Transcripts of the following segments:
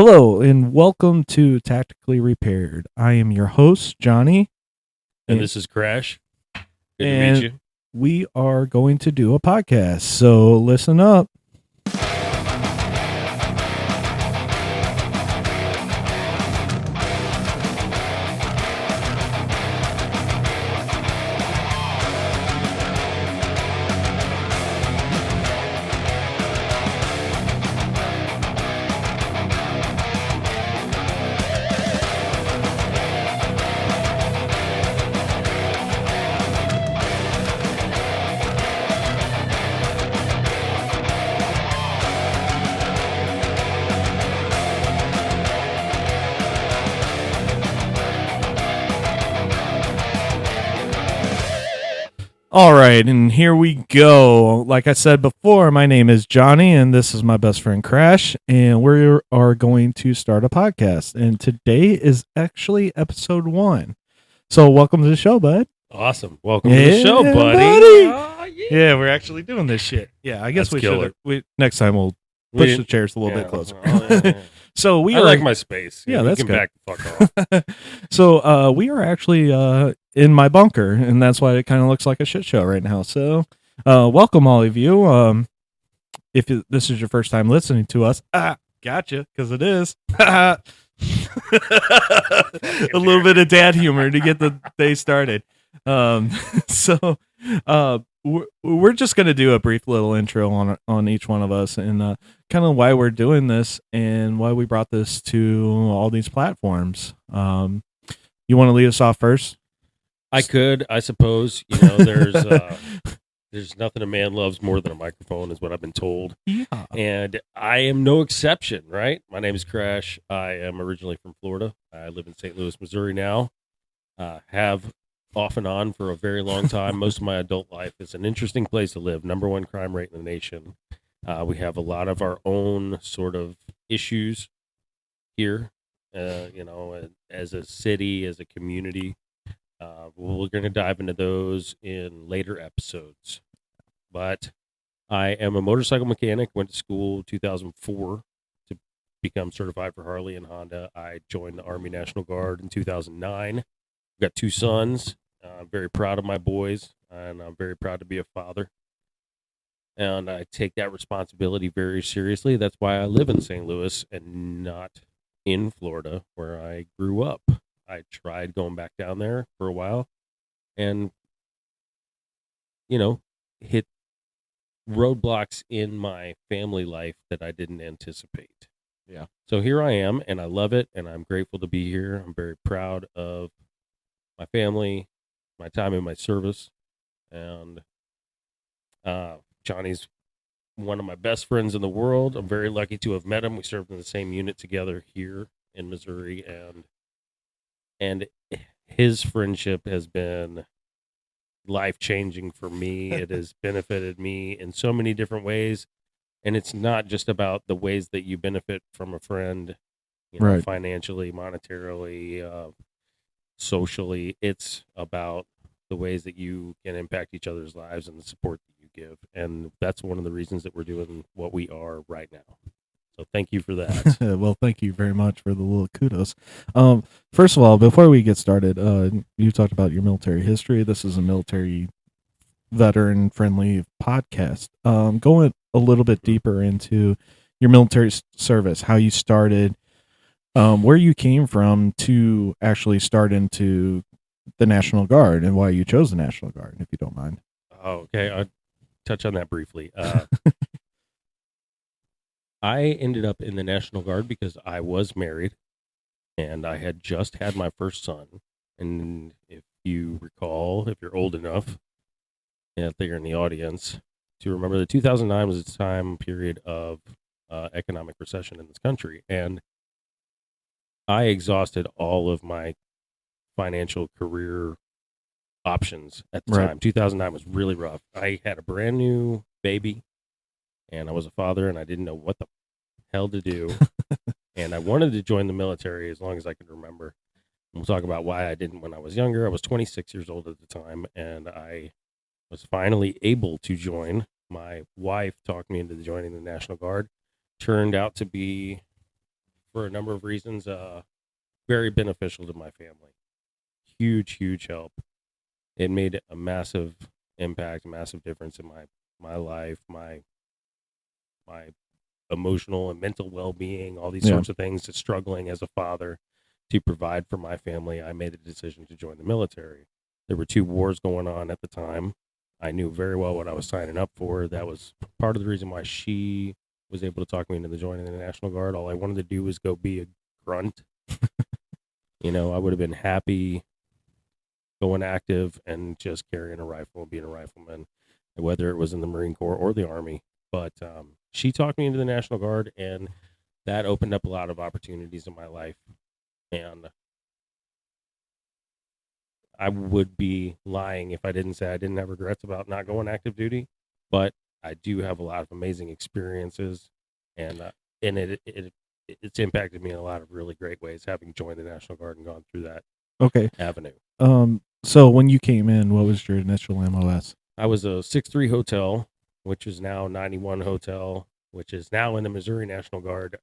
Hello and welcome to Tactically Repaired. I am your host, Johnny, And this is Crash. Good to and meet you. we are going to do a podcast. So listen up. All right, and here we go. Like I said before, my name is Johnny, and this is my best friend Crash, and we are going to start a podcast. And today is actually episode 1. So welcome to the show, bud. Awesome. Welcome to the show, buddy. Oh, yeah, we're actually doing this shit. Yeah, I guess Let's kill we next time we'll push the chairs a little bit closer. So we I are like my space. Yeah, we that's can good. back the fuck off. So we are actually in my bunker, and that's why it kind of looks like a shit show right now. So welcome all of you. If this is your first time listening to us, gotcha, because it is. A little bit of dad humor to get the day started. So we're just going to do a brief little intro on each one of us and kind of why we're doing this and why we brought this to all these platforms. You want to lead us off first? I could, I suppose. You know, there's nothing a man loves more than a microphone, is what I've been told. Yeah. And I am no exception, right? My name is Crash. I am originally from Florida. I live in St. Louis, Missouri now. Have off and on for a very long time. Most of my adult life. It's an interesting place to live. Number one crime rate in the nation. We have a lot of our own sort of issues here, you know, as a city, as a community. We're going to dive into those in later episodes. But I am a motorcycle mechanic. Went to school 2004 to become certified for Harley and Honda. I joined the Army National Guard in 2009. I've got 2 sons. I'm very proud of my boys, and I'm very proud to be a father. And I take that responsibility very seriously. That's why I live in St. Louis and not in Florida, where I grew up. I tried going back down there for a while and, you know, hit roadblocks in my family life that I didn't anticipate. Yeah. So here I am, and I love it, and I'm grateful to be here. I'm very proud of my family, my time in my service, and Johnny's one of my best friends in the world. I'm very lucky to have met him. We served in the same unit together here in Missouri, and his friendship has been life-changing for me. It has benefited me in so many different ways, and it's not just about the ways that you benefit from a friend, you know, Right. financially, monetarily, socially. It's about the ways that you can impact each other's lives and the support that you give, and that's one of the reasons that we're doing what we are right now. So thank you for that. Well, thank you very much for the little kudos. First of all, before we get started, you talked about your military history. This is a military veteran friendly podcast. Going a little bit deeper into your military service, how you started, where you came from to actually start into the National Guard, and why you chose the National Guard, if you don't mind. Oh, okay, I'll touch on that briefly. I ended up in the National Guard because I was married and I had just had my first son. And if you recall, if you're old enough, if you're in the audience, to remember that 2009 was a time period of economic recession in this country. And I exhausted all of my financial career options at the Right. time. 2009 was really rough. I had a brand new baby, and I was a father, and I didn't know what the hell to do. And I wanted to join the military as long as I could remember. We'll talk about why I didn't when I was younger. I was 26 years old at the time, and I was finally able to join. My wife talked me into joining the National Guard. Turned out to be for a number of reasons. Very beneficial to my family. Huge help. It made a massive impact, a massive difference in my life, my emotional and mental well being, all these Yeah. sorts of things. Just struggling as a father to provide for my family, I made a decision to join the military. There were two wars going on at the time. I knew very well what I was signing up for. That was part of the reason why she was able to talk me into joining the National Guard. All I wanted to do was go be a grunt. I would have been happy going active and just carrying a rifle and being a rifleman, whether it was in the Marine Corps or the Army. But she talked me into the National Guard, and that opened up a lot of opportunities in my life. And I would be lying if I didn't say I didn't have regrets about not going active duty, but I do have a lot of amazing experiences, and it's impacted me in a lot of really great ways having joined the National Guard and gone through that Okay. avenue. So when you came in, what was your initial MOS? I was a 6-3 hotel, which is now 91 hotel, which is now in the Missouri National Guard,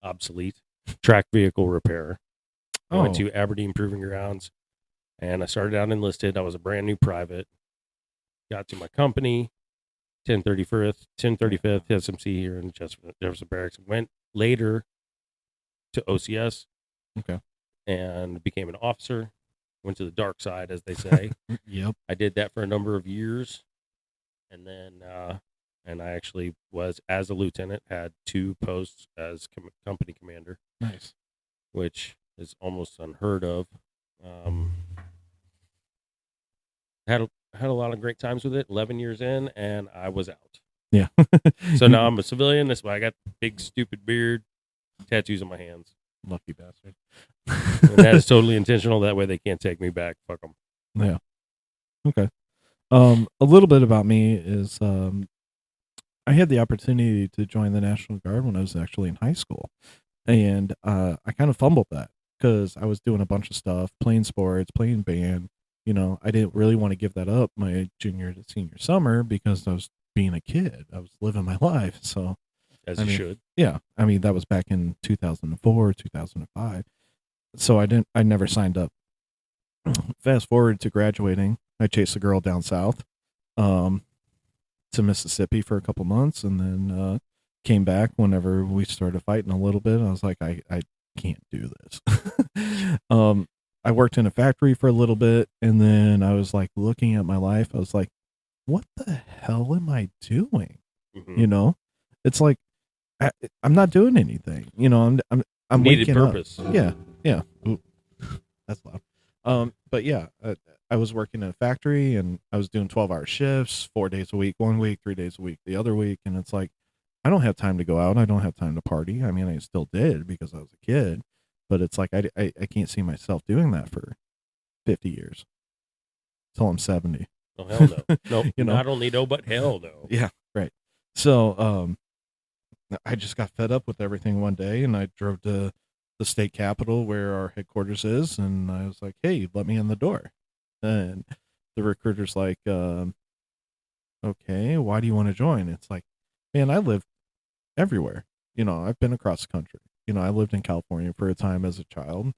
obsolete track vehicle repair. I went to Aberdeen Proving Grounds, and I started out enlisted. I was a brand new private. Got to my company, 1035th SMC here in Jefferson Barracks. Went later to OCS. Okay. And became an officer. Went to the dark side, as they say. Yep. I did that for a number of years, and then and I actually was, as a lieutenant, had 2 posts as company commander. Nice. Which is almost unheard of. Had a lot of great times with it. 11 years in, and I was out. Yeah. So now I'm a civilian. That's why I got big stupid beard, tattoos on my hands. Lucky bastard. And that is totally intentional. That way they can't take me back. Fuck them. Yeah. Okay. A little bit about me is I had the opportunity to join the National Guard when I was actually in high school, and I kind of fumbled that because I was doing a bunch of stuff, playing sports, playing band. I didn't really want to give that up my junior to senior summer because I was being a kid. I was living my life. So, As you should. Yeah. I mean, that was back in 2004, 2005. So I never signed up. Fast forward to graduating, I chased a girl down south to Mississippi for a couple months, and then came back whenever we started fighting a little bit. I was like, I can't do this. I worked in a factory for a little bit, and then I was like looking at my life. I was like, what the hell am I doing? Mm-hmm. It's like I'm not doing anything. I'm needed purpose. Up. Yeah. Ooh, that's loud. But yeah, I was working in a factory, and I was doing 12-hour shifts, 4 days a week, 1 week, 3 days a week, the other week, and it's like I don't have time to go out. I don't have time to party. I mean, I still did because I was a kid, but it's like I can't see myself doing that for 50 years till I'm 70. Oh, hell no. Nope. Not only no, but hell no. Yeah, right. So I just got fed up with everything one day, and I drove to the state capitol where our headquarters is, and I was like, hey, let me in the door. And the recruiter's like, okay, why do you want to join? It's like, man, I lived everywhere. I've been across the country. I lived in California for a time as a child.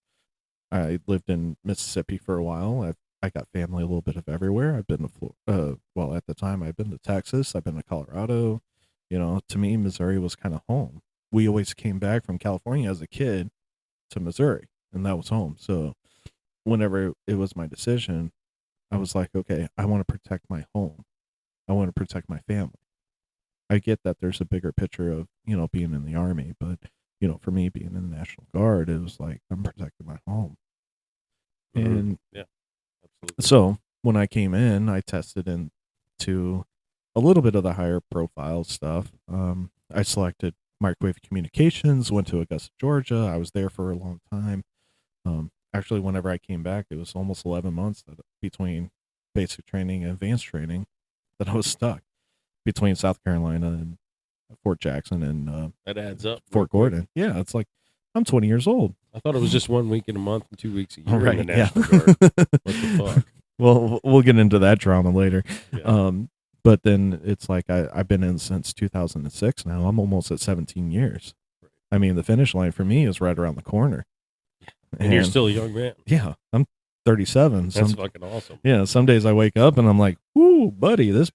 I lived in Mississippi for a while. I got family a little bit of everywhere. I've been to well, at the time I've been to Texas, I've been to Colorado. To me, Missouri was kind of home. We always came back from California as a kid to Missouri, and that was home. So whenever it was my decision, I was like, okay, I want to protect my home. I want to protect my family. I get that there's a bigger picture of, being in the Army, but, for me being in the National Guard, it was like, I'm protecting my home. Mm-hmm. And yeah, absolutely. So when I came in, I tested into a little bit of the higher profile stuff. I selected microwave communications, went to Augusta, Georgia. I was there for a long time. Actually, whenever I came back, it was almost 11 months between basic training and advanced training that I was stuck between South Carolina and Fort Jackson and that adds up. Fort Gordon. Yeah, it's like I'm 20 years old. I thought it was just 1 week in a month and 2 weeks a year right, in the National Guard. What the fuck? Well, we'll get into that drama later. Yeah. But then it's like I've been in since 2006 now. I'm almost at 17 years. Right. I mean, the finish line for me is right around the corner. And you're still a young man. Yeah, I'm 37. That's fucking awesome. Yeah, some days I wake up and I'm like, "Ooh, buddy, this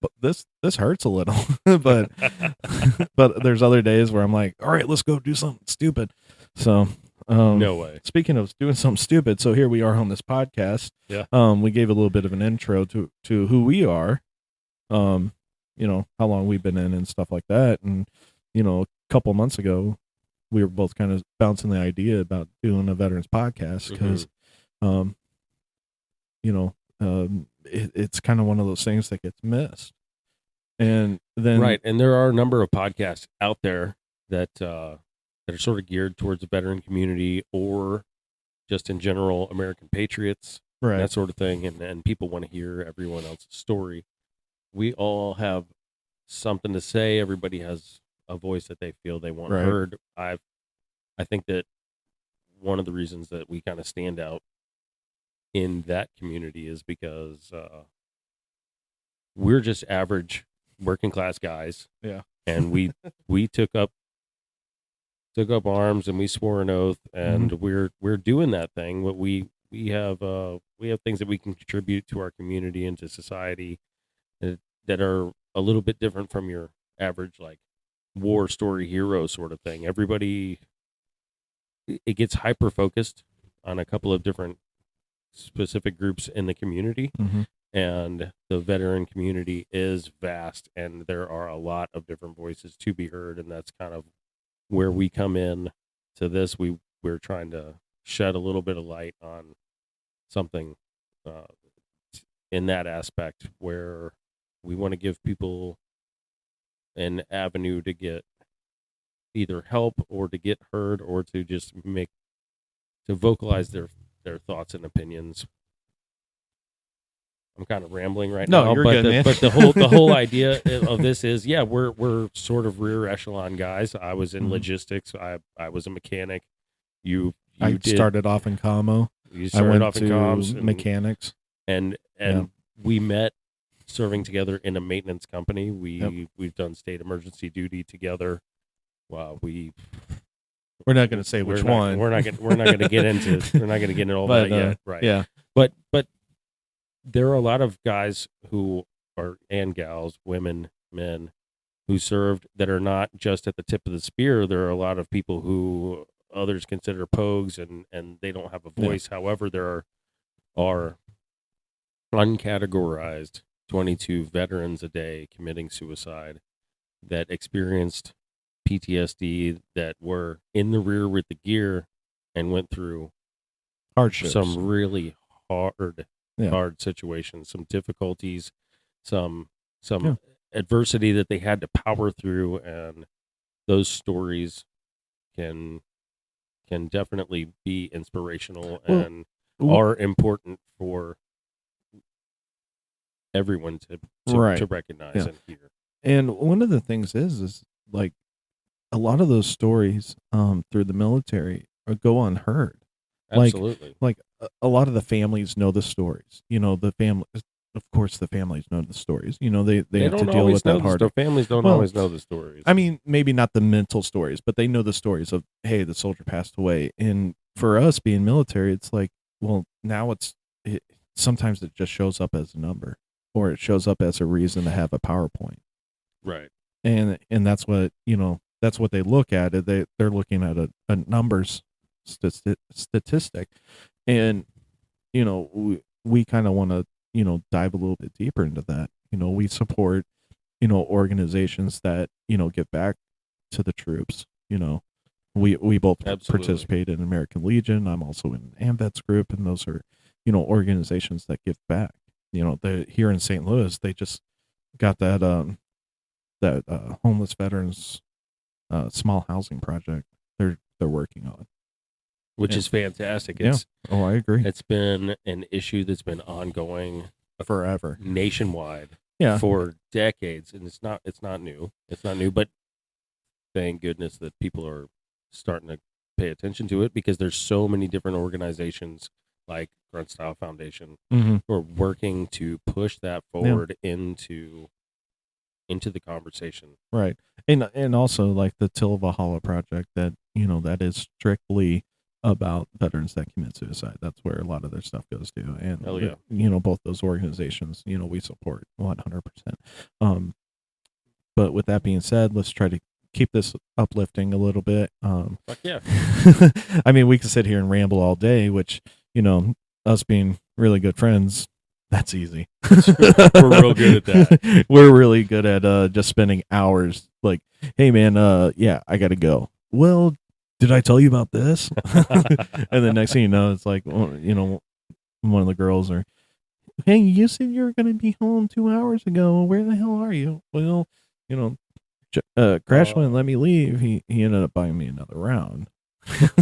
hurts a little," but but there's other days where I'm like, "All right, let's go do something stupid." So, No way. speaking of doing something stupid, so here we are on this podcast. Yeah. We gave a little bit of an intro to who we are, how long we've been in and stuff like that, and a couple months ago, we were both kind of bouncing the idea about doing a veterans podcast because, it's kind of one of those things that gets missed. And then Right, and there are a number of podcasts out there that are sort of geared towards the veteran community or just in general American patriots, right, that sort of thing, and people want to hear everyone else's story. We all have something to say. Everybody has a voice that they feel they want Right. heard. I think that one of the reasons that we kind of stand out in that community is because we're just average working class guys. Yeah. And we took up arms and we swore an oath, and we're doing that thing. But we have things that we can contribute to our community and to society that are a little bit different from your average like war story hero sort of thing. Everybody, it gets hyper focused on a couple of different specific groups in the community. And the veteran community is vast, and there are a lot of different voices to be heard, and that's kind of where we come in to this. We're trying to shed a little bit of light on something in that aspect where we want to give people an avenue to get either help or to get heard or to just vocalize their thoughts and opinions. I'm kind of rambling right now, you're but good, man. but the whole idea of this is, yeah, we're sort of rear echelon guys. I was in logistics. I was a mechanic. I started off in commo. You started off in comms, mechanics, and we met serving together in a maintenance company. We've done state emergency duty together. Wow, we're not going to say which one. We're not going to get into all that yet, right? Yeah, but there are a lot of guys and gals, women, men, who served that are not just at the tip of the spear. There are a lot of people who others consider pogues and they don't have a voice. Yeah. However, there are uncategorized 22 veterans a day committing suicide that experienced PTSD, that were in the rear with the gear and went through hardships, some really hard situations, some difficulties, some adversity that they had to power through, and those stories can definitely be inspirational and are important for everyone to recognize and hear. And one of the things is like a lot of those stories through the military go unheard. Absolutely. Like a lot of the families know the stories. The family, of course, the families know the stories. They have to deal with that hard. Families don't always know the stories. I mean, maybe not the mental stories, but they know the stories of, hey, the soldier passed away. And for us being military, it's like, well, now sometimes it just shows up as a number, or it shows up as a reason to have a PowerPoint. Right. And that's what, that's what they look at. They're looking at a numbers statistic, and we kind of want to dive a little bit deeper into that. We support organizations that give back to the troops. We both participate in American Legion. I'm also in an AMVETS group, and those are organizations that give back. Here in St. Louis, they just got that homeless veterans small housing project they're working on, which is fantastic. I agree. It's been an issue that's been ongoing forever, nationwide, for decades, and it's not new. It's not new, but thank goodness that people are starting to pay attention to it, because there's so many different organizations like Grunt Style Foundation who are working to push that forward into into the conversation. Right. And also like the Till Valhalla project that, that is strictly about veterans that commit suicide. That's where a lot of their stuff goes to. And Hell yeah. both those organizations, we support 100%. But with that being said, let's try to keep this uplifting a little bit. Fuck yeah. I mean, we could sit here and ramble all day, which, us being really good friends, that's easy. We're real good at that. We're really good at just spending hours like, hey man, yeah, I gotta go. Well, did I tell you about this? And the next thing you know, it's like, one of the girls are, hey, you said you were gonna be home 2 hours ago. Where the hell are you? Well, you know, Crash wouldn't let me leave. He ended up buying me another round.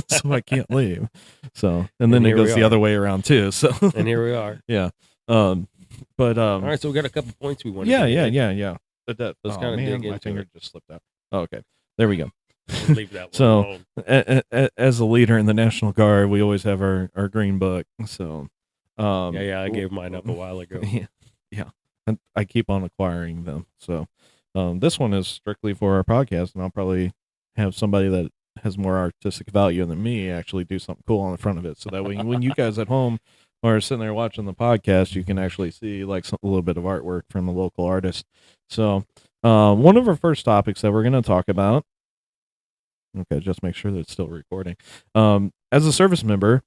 So I can't leave. So and then it here goes we the are. other way around too. So And here we are. yeah. But All right, so we got a couple points we want to yeah. But Let's oh, kinda man, dig my into finger it. just slipped out. Oh, okay. There we go. Leave that one So alone. as a leader in the National Guard, we always have our green book. So Yeah, I gave mine up a while ago. Yeah. And I keep on acquiring them. So this one is strictly for our podcast, and I'll probably have somebody that has more artistic value than me actually do something cool on the front of it, so that when you guys at home are sitting there watching the podcast, you can actually see like a little bit of artwork from the local artist. So one of our first topics that we're going to talk about. Okay, just make sure that it's still recording. As a service member,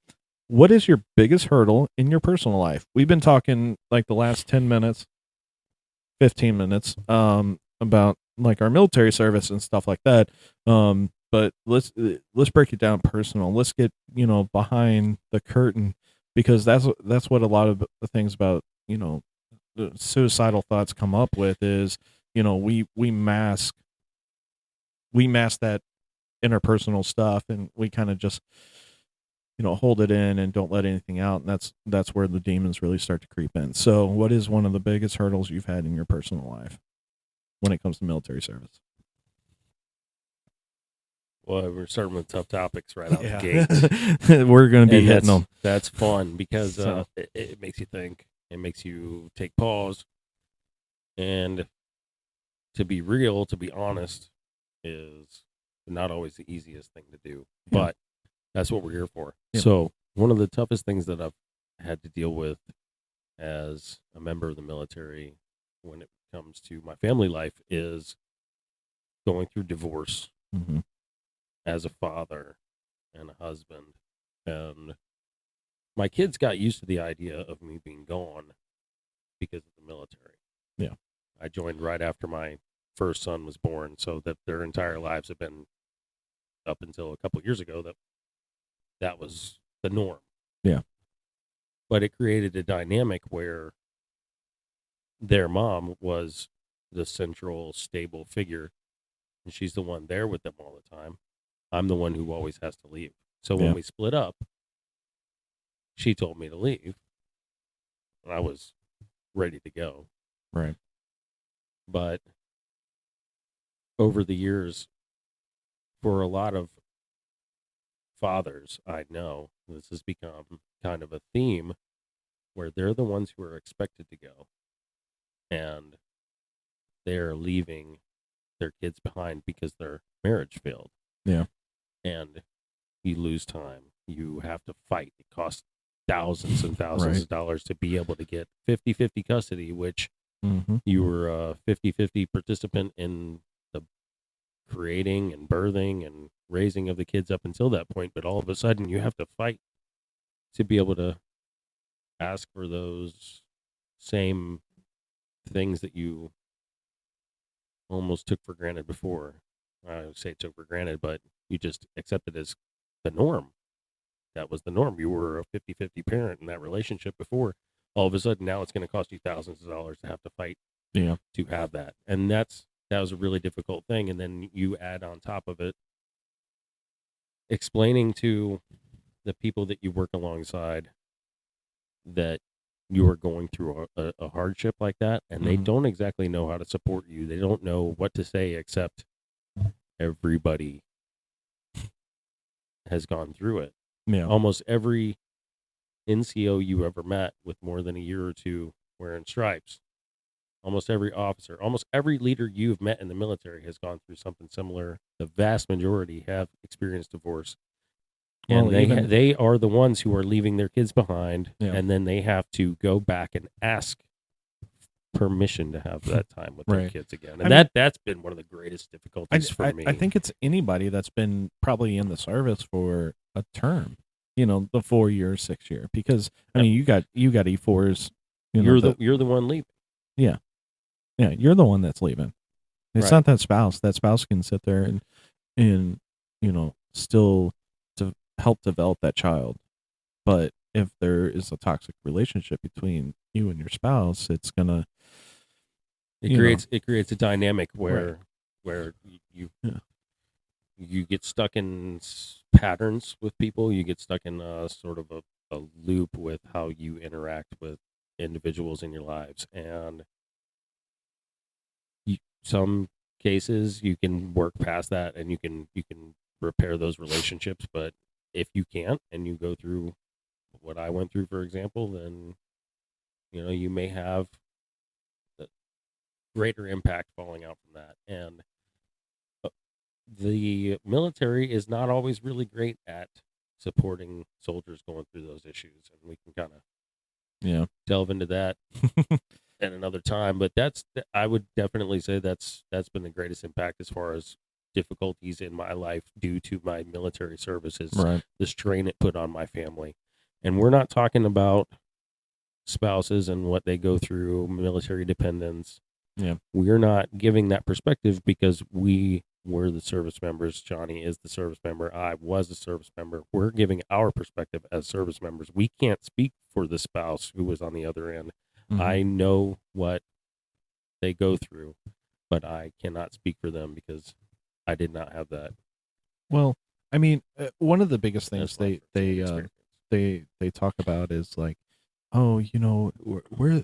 what is your biggest hurdle in your personal life? We've been talking like the last 10 minutes, 15 minutes, about like our military service and stuff like that. But let's break it down personal. Let's get, behind the curtain, because that's what a lot of the things about, the suicidal thoughts come up with is, we mask that interpersonal stuff, and we kind of just hold it in and don't let anything out, and that's where the demons really start to creep in. So what is one of the biggest hurdles you've had in your personal life when it comes to military service? Well, we're starting with tough topics right out the gate. We're going to be and hitting them. That's fun because So. it makes you think. It makes you take pause. And to be real, to be honest, is not always the easiest thing to do. Yeah. But that's what we're here for. Yeah. So one of the toughest things that I've had to deal with as a member of the military when it comes to my family life is going through divorce. Mm-hmm. As a father and a husband. And my kids got used to the idea of me being gone because of the military. Yeah. I joined right after my first son was born, so that their entire lives have been, up until a couple years ago, that was the norm. Yeah. But it created a dynamic where their mom was the central stable figure, and she's the one there with them all the time. I'm the one who always has to leave. So when we split up, she told me to leave, and I was ready to go. Right. But over the years, for a lot of fathers I know, this has become kind of a theme where they're the ones who are expected to go, and they're leaving their kids behind because their marriage failed. Yeah. And you lose time. You have to fight. It costs thousands and thousands of dollars to be able to get 50-50 custody, which you were a 50-50 participant in the creating and birthing and raising of the kids up until that point. But all of a sudden, you have to fight to be able to ask for those same things that you almost took for granted before. I would say took for granted, but you just accepted as the norm. That was the norm. You were a 50-50 parent in that relationship before. All of a sudden, now it's going to cost you thousands of dollars to have to fight to have that. And that was a really difficult thing. And then you add on top of it, explaining to the people that you work alongside that you are going through a hardship like that, and they don't exactly know how to support you. They don't know what to say, except everybody has gone through it. Yeah. Almost every NCO you ever met with more than a year or two wearing stripes almost every officer, almost every leader you've met in the military has gone through something similar. The vast majority have experienced divorce, Well, and even they are the ones who are leaving their kids behind, yeah, and then they have to go back and ask permission to have that time with their right. kids again, I and mean, that's been one of the greatest difficulties for I me. think it's anybody that's been probably in the service for a term, you know, the 4 year, 6 year, because I Yep. mean, you got E4s, you know, that You're the one leaving, yeah, yeah, you're the one that's leaving. It's right? not that spouse. That spouse can sit there and you know still to help develop that child. But if there is a toxic relationship between you and your spouse, it's gonna, you know, It creates a dynamic right. where Yeah. you get stuck in patterns with people. You get stuck in a sort of a loop with how you interact with individuals in your lives, and some cases you can work past that and you can repair those relationships. But if you can't, and you go through what I went through, for example, then you may have a greater impact falling out from that. And uh, the military is not always really great at supporting soldiers going through those issues, and we can kind of Yeah. delve into that at another time. But I would definitely say that's been the greatest impact as far as difficulties in my life due to my military services, Right. the strain it put on my family. And we're not talking about spouses and what they go through, military dependents. Yeah. We're not giving that perspective because we were the service members. Johnny is the service member. I was a service member. We're giving our perspective as service members. We can't speak for the spouse who was on the other end. Hmm. I know what they go through, but I cannot speak for them because I did not have that Well, I mean, one of the biggest as things my firsthand experience. they talk about is like, oh, you know, we're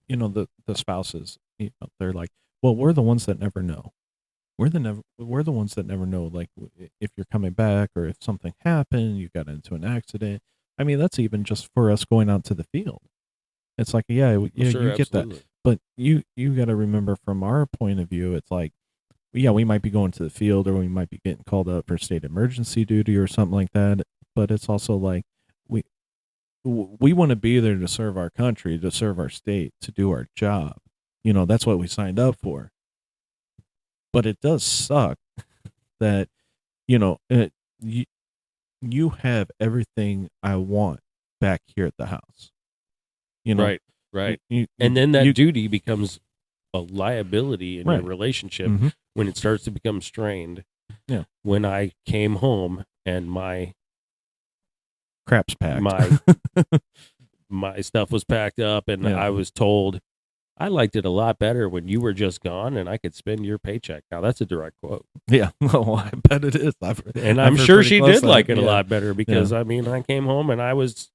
you know the spouses, you know, they're like, well, we're the ones that never know. We're the ones that never know, like if you're coming back or if something happened, you got into an accident. I mean, that's even just for us going out to the field. It's like, yeah, Well, yeah, sure, you get that, absolutely. but you got to remember from our point of view, it's like, yeah, we might be going to the field or we might be getting called up for state emergency duty or something like that. But it's also like we we want to be there to serve our country, to serve our state, to do our job. You know, that's what we signed up for. But it does suck that you know you you have everything I want back here at the house. You know, Right, right. you And then that you duty becomes a liability in your right. relationship Hmm. when it starts to become strained. Yeah, When I came home and crap's packed. my my stuff was packed up and Yeah, I was told I liked it a lot better when you were just gone and I could spend your paycheck. Now that's a direct quote. yeah. Oh, I bet it is. And I'm I've heard sure pretty she close did to that. like it a Yeah, lot better yeah, because I mean I came home and I was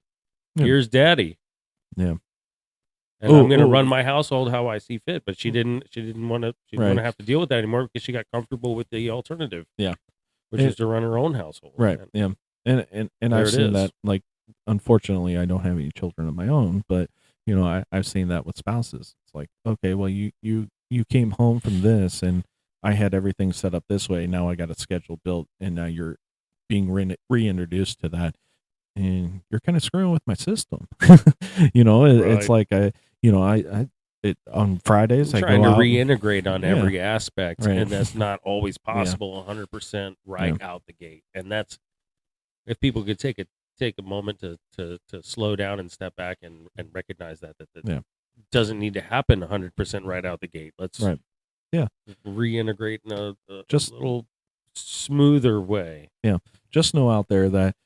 yeah, here's daddy yeah. and I'm Oh, going to run oh, my household how I see fit, but she didn't want to right. have to deal with that anymore because she got comfortable with the alternative, Yeah. which And, is to run her own household. right. And Yeah. And there I've it seen is. that, like, unfortunately I don't have any children of my own, but you know, I've seen that with spouses. It's like, okay, well you came home from this and I had everything set up this way. Now I got a schedule built and now you're being reintroduced to that and you're kind of screwing with my system. You know, it's Right. like you know, on Fridays I'm I trying go to out. reintegrate on Yeah. every aspect, Right. and that's not always Yeah. possible 100% Yeah. right out the gate. And that's if people could take a moment to slow down and step back and recognize that Yeah. doesn't need to happen 100% right out the gate. Let's Right. Yeah. reintegrate in a Just little smoother way. yeah. Just know out there that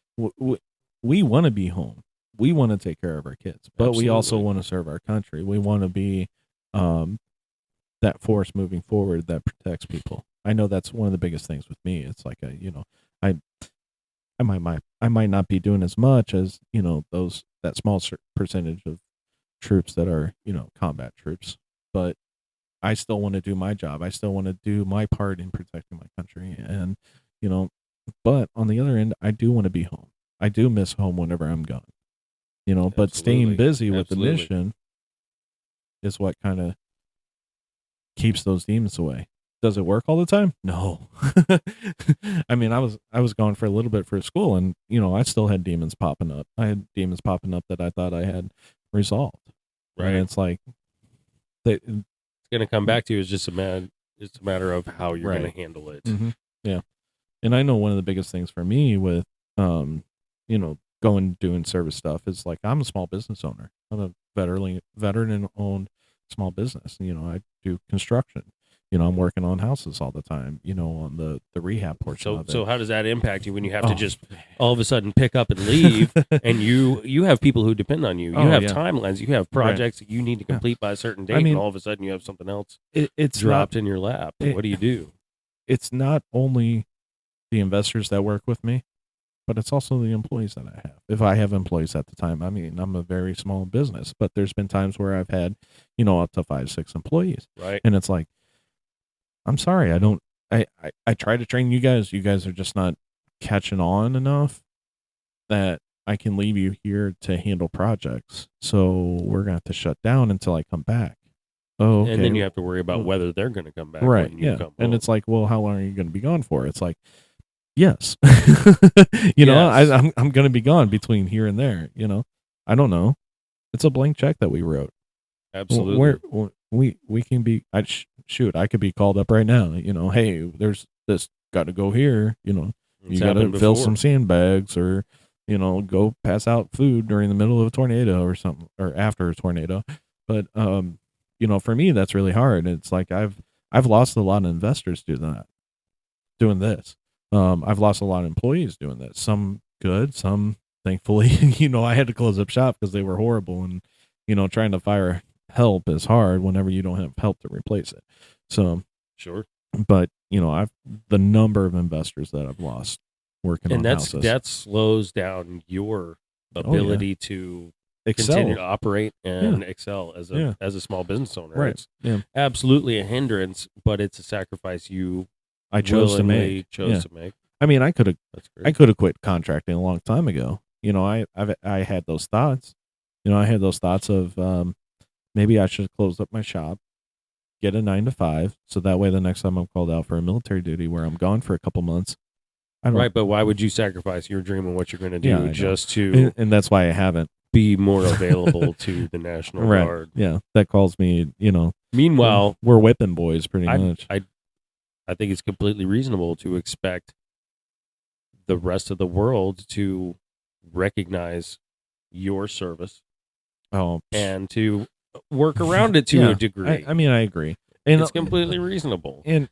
we want to be home. We want to take care of our kids, but we also Absolutely. want to serve our country. We want to be um, that force moving forward that protects people. I know that's one of the biggest things with me. It's like you know, I I might not be doing as much as you know those that small percentage of troops that are you know combat troops, but I still want to do my job. I still want to do my part in protecting my country, and you know, but on the other end, I do want to be home. I do miss home whenever I'm gone. You know, but staying Absolutely. busy with the Absolutely. mission is what kind of keeps those demons away. Does it work all the time? No. I mean, I was gone for a little bit for school, and I still had demons popping up. I had demons popping up that I thought I had resolved. Right. And it's like it's going to come back to you. It's just it's a matter of how you're Right. going to handle it. Mm-hmm. Yeah. And I know one of the biggest things for me with, going doing service stuff is like I'm a small business owner. I'm a veteran owned small business. I do construction. I'm working on houses all the time. On the rehab portion of it. So how does that impact you when you have to Oh. just all of a sudden pick up and leave, and you have people who depend on you. You have timelines. You have projects that you need to complete by a certain date, and all of a sudden you have something else it's dropped in your lap. What do you do? It's not only the investors that work with me, but it's also the employees that I have. If I have employees at the time, I mean, I'm a very small business, but there's been times where I've had, up to 5-6 employees. Right. And it's like, I'm sorry, I try to train you guys. You guys are just not catching on enough that I can leave you here to handle projects. So we're going to have to shut down until I come back. Oh, okay. And then you have to worry about whether they're going to come back. Right. When you come home. And it's like, well, how long are you going to be gone for? It's like, yes. Yes. I'm going to be gone between here and there. I don't know. It's a blank check that we wrote. Absolutely. We can be. I could be called up right now. Hey, there's this. Got to go here. You got to fill some sandbags, or go pass out food during the middle of a tornado or something, or after a tornado. But for me, that's really hard. It's like I've lost a lot of investors doing this. I've lost a lot of employees doing this. Some good, some thankfully. I had to close up shop because they were horrible, and trying to fire help is hard whenever you don't have help to replace it. So sure, but I've the number of investors that I've lost working on houses. That slows down your ability to continue to operate and excel as a small business owner. Right. It's absolutely a hindrance, but it's a sacrifice I chose to make. I mean, I could have quit contracting a long time ago. I had those thoughts. I had those thoughts of maybe I should close up my shop, get a 9-to-5, so that way the next time I'm called out for a military duty where I'm gone for a couple months. Right, but why would you sacrifice your dream and what you're going to do just to? And that's why I haven't be more available to the National Guard. Yeah, that calls me. Meanwhile, we're whipping boys pretty much. I think it's completely reasonable to expect the rest of the world to recognize your service. And to work around it to a degree. I mean, I agree. And it's completely reasonable. And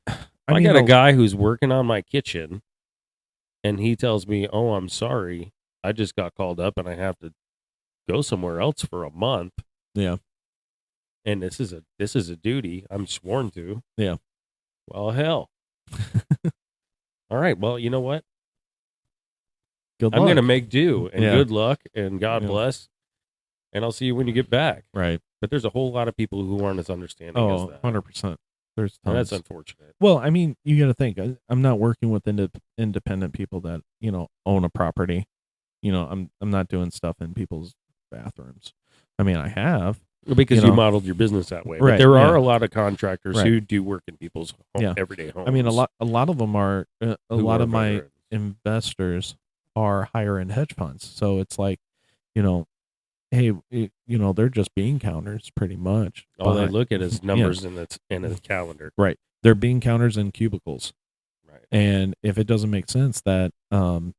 I got a guy who's working on my kitchen, and he tells me, "Oh, I'm sorry, I just got called up, and I have to go somewhere else for a month." Yeah. And this is a duty I'm sworn to. Yeah. Well, hell. All right. Well, you know what? Good luck. I'm going to make do, and good luck, and God bless. And I'll see you when you get back. Right. But there's a whole lot of people who aren't as understanding as that. 100%. There's tons. And that's unfortunate. Well, I mean, you got to think. I'm not working with independent people that own a property. I'm not doing stuff in people's bathrooms. I mean, I have because you modeled your business that way. Right, but there are a lot of contractors who do work in people's everyday homes. I mean, a lot of them are. A lot of my investors are higher end hedge funds. So it's like, hey, they're just bean counters pretty much. All they look at is numbers in the calendar. Right. They're bean counters in cubicles. Right. And if it doesn't make sense that, I'm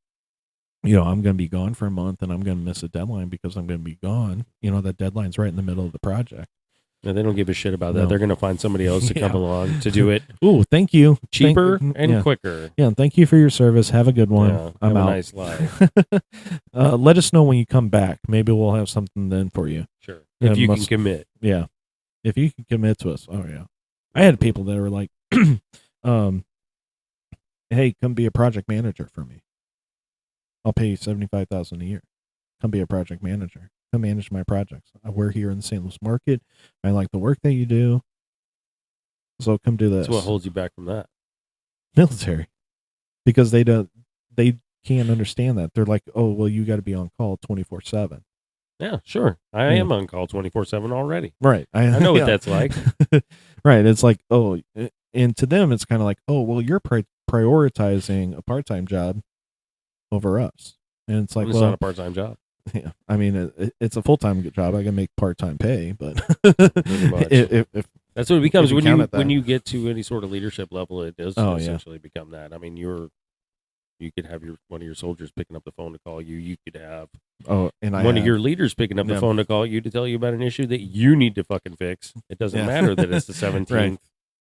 going to be gone for a month and I'm going to miss a deadline because I'm going to be gone, that deadline's right in the middle of the project. No, they don't give a shit about that. They're going to find somebody else to come along to do it. Ooh, thank you. Cheaper and quicker. Yeah, thank you for your service. Have a good one. Yeah, I'm out. a nice life. Let us know when you come back. Maybe we'll have something then for you. Sure. If you can commit. Yeah. If you can commit to us. Oh, yeah. I had people that were like, hey, come be a project manager for me. I'll pay you $75,000 a year. Come be a project manager. Come manage my projects. We're here in the St. Louis market. I like the work that you do. So come do this. So what holds you back from that? Military. Because they can't understand that. They're like, oh, well, you got to be on call 24/7. Yeah, sure. I am on call 24/7 already. Right. I know what that's like. Right. It's like, oh, and to them, it's kind of like, oh, well, you're prioritizing a part-time job over us, and it's like, It's not well, a part-time job. yeah, I mean, it's a full-time job. I can make part-time pay, but Pretty much. if That's what it becomes you when count you it that- when you get to any sort of leadership level. It does Oh, yeah. essentially become that. I mean, you could have one of your soldiers picking up the phone to call you. You could have oh, and one of your leaders picking up the Yeah. phone to call you to tell you about an issue that you need to fucking fix. It doesn't Yeah. matter that it's the 17th, Right.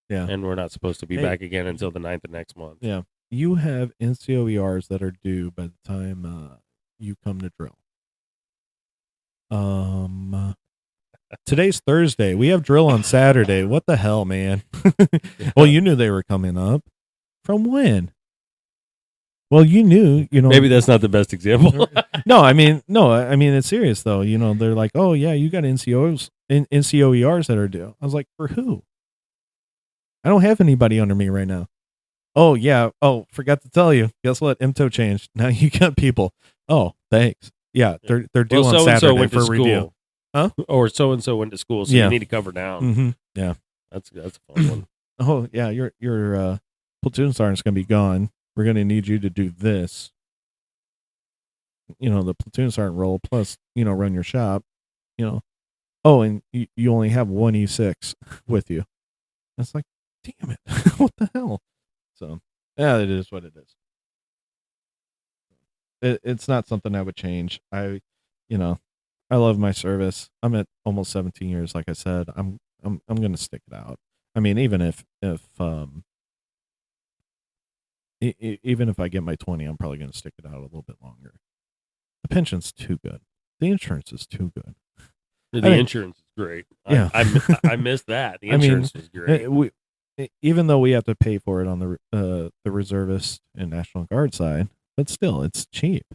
Yeah. and we're not supposed to be Hey. back again until the 9th of next month. Yeah. You have NCOERs that are due by the time you come to drill. Today's Thursday. We have drill on Saturday. What the hell, man? Well, you knew they were coming up. From when? Well, you knew, Maybe that's not the best example. No, I mean, it's serious though. They're like, oh yeah, you got NCOERs that are due. I was like, for who? I don't have anybody under me right now. Oh yeah. Oh, forgot to tell you. Guess what? MTO changed. Now you got people. Oh, thanks. Yeah, they're due on Saturday went to for school. review. Huh? Or so and so went to school, so Yeah. you need to cover down. Mm-hmm. Yeah. That's a fun one. Oh yeah, your platoon sergeant's gonna be gone. We're gonna need you to do this. The platoon sergeant role plus run your shop. Oh, and you only have one E6 with you. It's like, damn it, what the hell? So yeah, it is what it is. It's not something I would change. I love my service. I'm at almost 17 years. Like I said, I'm gonna stick it out. I mean, even if even if I get my 20, I'm probably gonna stick it out a little bit longer. The pension's too good. The insurance is too good. The insurance is great. Yeah. I missed that. The insurance was great. Even though we have to pay for it on the reservist and National Guard side, but still, it's cheap.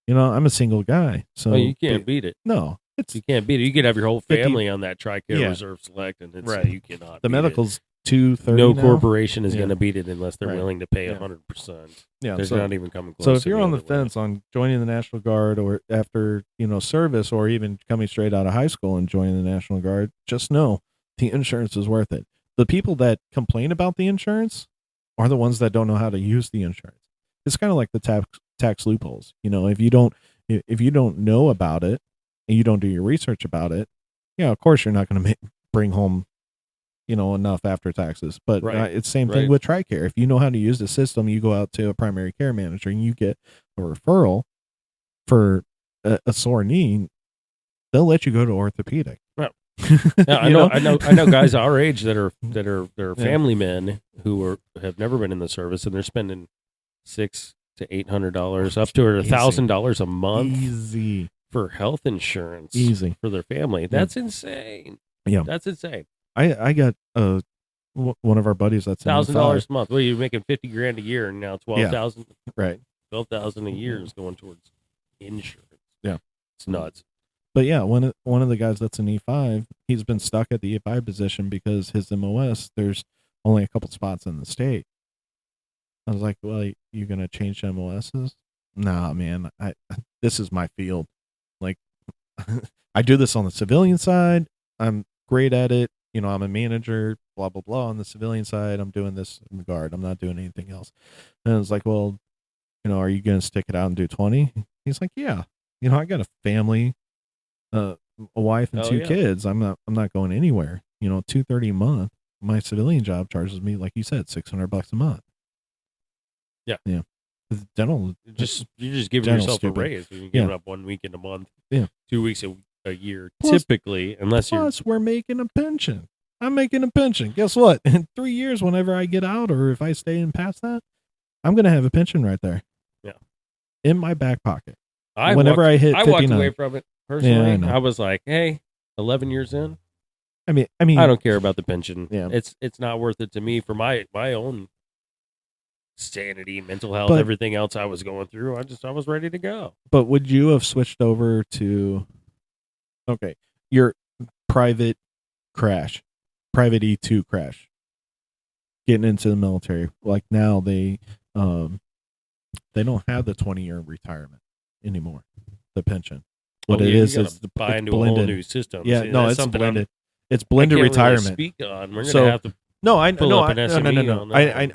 I'm a single guy, so you can't beat it. No, You can't beat it. You could have your whole 50 family on that TRICARE Yeah. Reserve Select, and it's, Right. you cannot. the beat medical's it. 230. No now. corporation is Yeah. going to beat it unless they're Right. willing to pay Yeah. 100%. Yeah, They're so, not even coming close. so if to you're on the other way. fence on joining the National Guard or after service or even coming straight out of high school and joining the National Guard, just know the insurance is worth it. The people that complain about the insurance are the ones that don't know how to use the insurance. It's kind of like the tax loopholes. If you don't know about it and you don't do your research about it, of course you're not going to bring home enough after taxes. But Right. it's same thing Right. with TRICARE. If you know how to use the system, you go out to a primary care manager and you get a referral for a sore knee, they'll let you go to orthopedic. Well, Now, I know guys our age that are family men who have never been in the service, and they're spending $600 to $800 up to $1,000 a month Easy. for health insurance Easy. for their family. That's insane. Yeah. That's insane. I got one of our buddies that's $1,000 a month. Well, you're making $50,000 a year, and now $12,000 right. $12,000 a year is going towards insurance. Yeah. It's nuts. But yeah, one of the guys that's an E5, he's been stuck at the E5 position because his MOS, there's only a couple spots in the state. I was like, well, you gonna change MOSs? Nah, man. This is my field. Like, I do this on the civilian side. I'm great at it. I'm a manager, blah, blah, blah. On the civilian side, I'm doing this in the Guard. I'm not doing anything else. And I was like, well, are you going to stick it out and do 20? He's like, yeah. I got a family, a wife and two kids. I'm not going anywhere. $230 a month. My civilian job charges me, like you said, $600 a month. Yeah. Yeah. Dental. You're just giving Dental's yourself stupid. a raise. You're giving up 1 weekend a month. Yeah. 2 weeks a year, Plus- typically, unless you're. Plus, we're making a pension. I'm making a pension. Guess what? In 3 years, whenever I get out or if I stay in past that, I'm going to have a pension right there. Yeah. In my back pocket. I whenever walked, I hit 59. walked away from it personally. Yeah, I know. I was like, hey, 11 years in, I mean, I don't care about the pension. Yeah. It's not worth it to me for my own sanity, mental health, But- everything else I was going through. I was ready to go. but would you have switched over to, okay, your private crash, private E2 crash, getting into the military? Like now they don't have the 20-year retirement anymore, the pension. What it you is gotta the buy it's into blended. a whole new system. Yeah, See, no, that's it's something blended. It's I blended can't really retirement. speak on. We're So- gonna have to No, I pull no, up I, an no, no, SME no, on no. that one.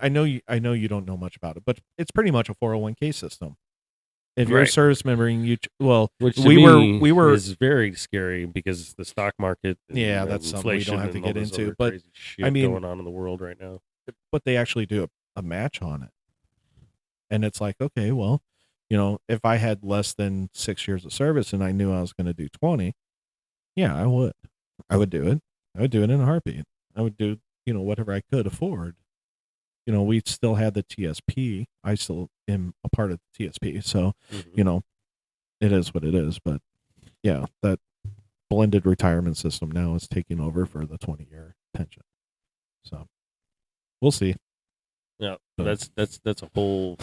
I know you don't know much about it, but it's pretty much a 401k system. If you're a Right. service member and Which to we me were is very scary because the stock market, and, Yeah, that's something we inflation don't have to and all get this into, other but, crazy shit I mean- going on in the world right now. but they actually do a match on it. And it's like, okay, well, if I had less than 6 years of service and I knew I was going to do 20, yeah, I would do it. I would do it in a heartbeat. I would do, whatever I could afford. We still had the TSP. I still am a part of the TSP. So, Mhm. it is what it is. But yeah, that blended retirement system now is taking over for the 20-year pension. So we'll see. Yeah, But- that's a whole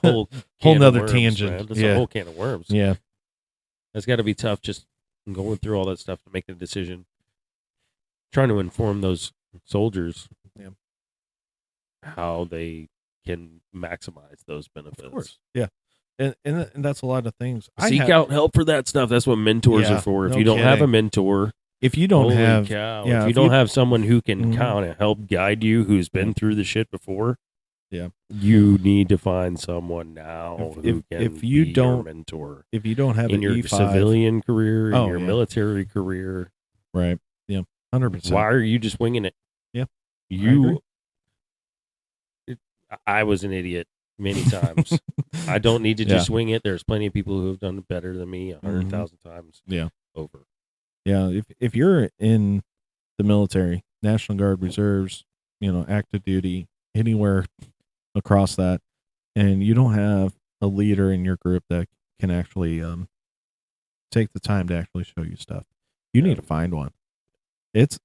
Whole can of nother worms, tangent. man. That's Yeah. a whole can of worms. Yeah. That's got to be tough just going through all that stuff to make the decision. Trying to inform those soldiers Yeah. how they can maximize those benefits. Of course. Yeah. And that's a lot of things. Seek out help for that stuff. That's what mentors Yeah, are for. If no you don't have a kidding. mentor, If you don't holy have cow. yeah, if you if don't you- have someone who can Mhm. kind of help guide you, who's been through the shit before, Yeah. you need to find someone now If- who if- can if you be your don't- mentor if you don't have in an your E5, civilian career, in Oh, your yeah. military career. right? Yeah, 100%. Why are you just winging it? Yeah, You. I was an idiot many times. I don't need to just wing it. There's plenty of people who have done it better than me 100,000 times. Yeah. Over. Yeah, if you're in the military, National Guard, reserves, active duty, anywhere across that, and you don't have a leader in your group that can actually take the time to actually show you stuff, you need to find one. It's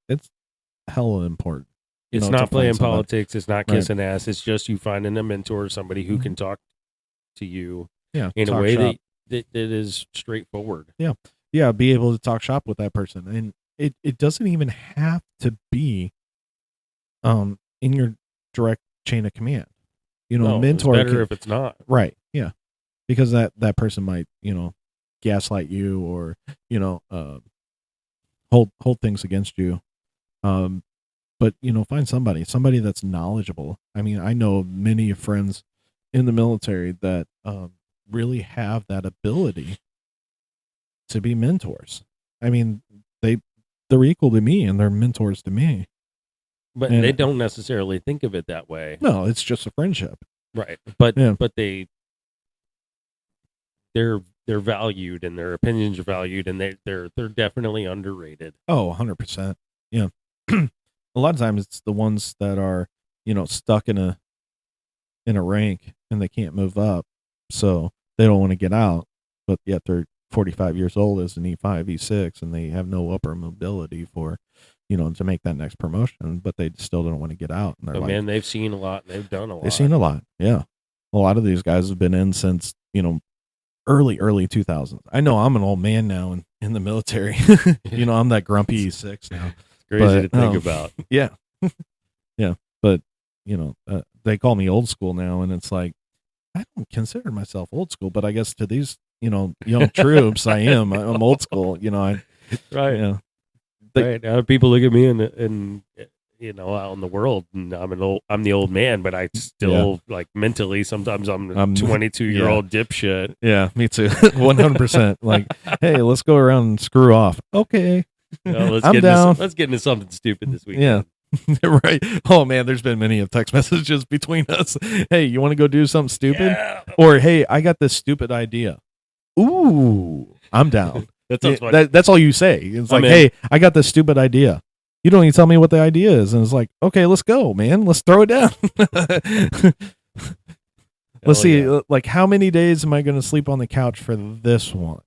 hella important. It's to not find playing somebody. politics. It's not Right. kissing ass. It's just you finding a mentor, somebody who Mhm. can talk to you Yeah, in a talk way shop. that is straightforward. Yeah, be able to talk shop with that person, and it doesn't even have to be in your direct chain of command. No, a mentor it's better can- if it's not. right, yeah, because that person might gaslight you or hold things against you. But find somebody that's knowledgeable. I mean, I know many friends in the military that really have that ability to be mentors. I mean, they're equal to me and they're mentors to me. But And- they don't necessarily think of it that way. No, it's just a friendship. Right. But Yeah. but they're valued and their opinions are valued and they're definitely underrated. Oh, 100%. Yeah. A lot of times it's the ones that are, stuck in a rank and they can't move up. So they don't want to get out, but yet they're 45 years old as an E5, E6, and they have no upper mobility for, to make that next promotion, but they still don't want to get out. And they're But like, man, they've seen a lot and they've done a lot. they've seen a lot. Yeah. A lot of these guys have been in since, early 2000s. I know I'm an old man now in the military. I'm that grumpy E6 now. Crazy but, to think about. Yeah. Yeah. But, they call me old school now, and it's like, I don't consider myself old school, but I guess to these, young troops, I am. I'm old school. Right. Yeah. They- Right. Now people look at me and out in the world, and I'm the old man, but I still like mentally sometimes I'm a 22-year-old dipshit. Yeah, me too. 100%. Like, hey, let's go around and screw off. Okay. Let's I'm get down. let's get into something stupid this week. Yeah. Right. Oh man, there's been many of text messages between us. Hey, you want to go do something stupid? Yeah. Or hey, I got this stupid idea. Ooh, I'm down. That sounds funny. That's all you say. It's I'm like, in. hey, I got this stupid idea. You don't even tell me what the idea is, and it's like, okay, let's go, man. Let's throw it down. Let's see. yeah. Like, how many days am I going to sleep on the couch for this one?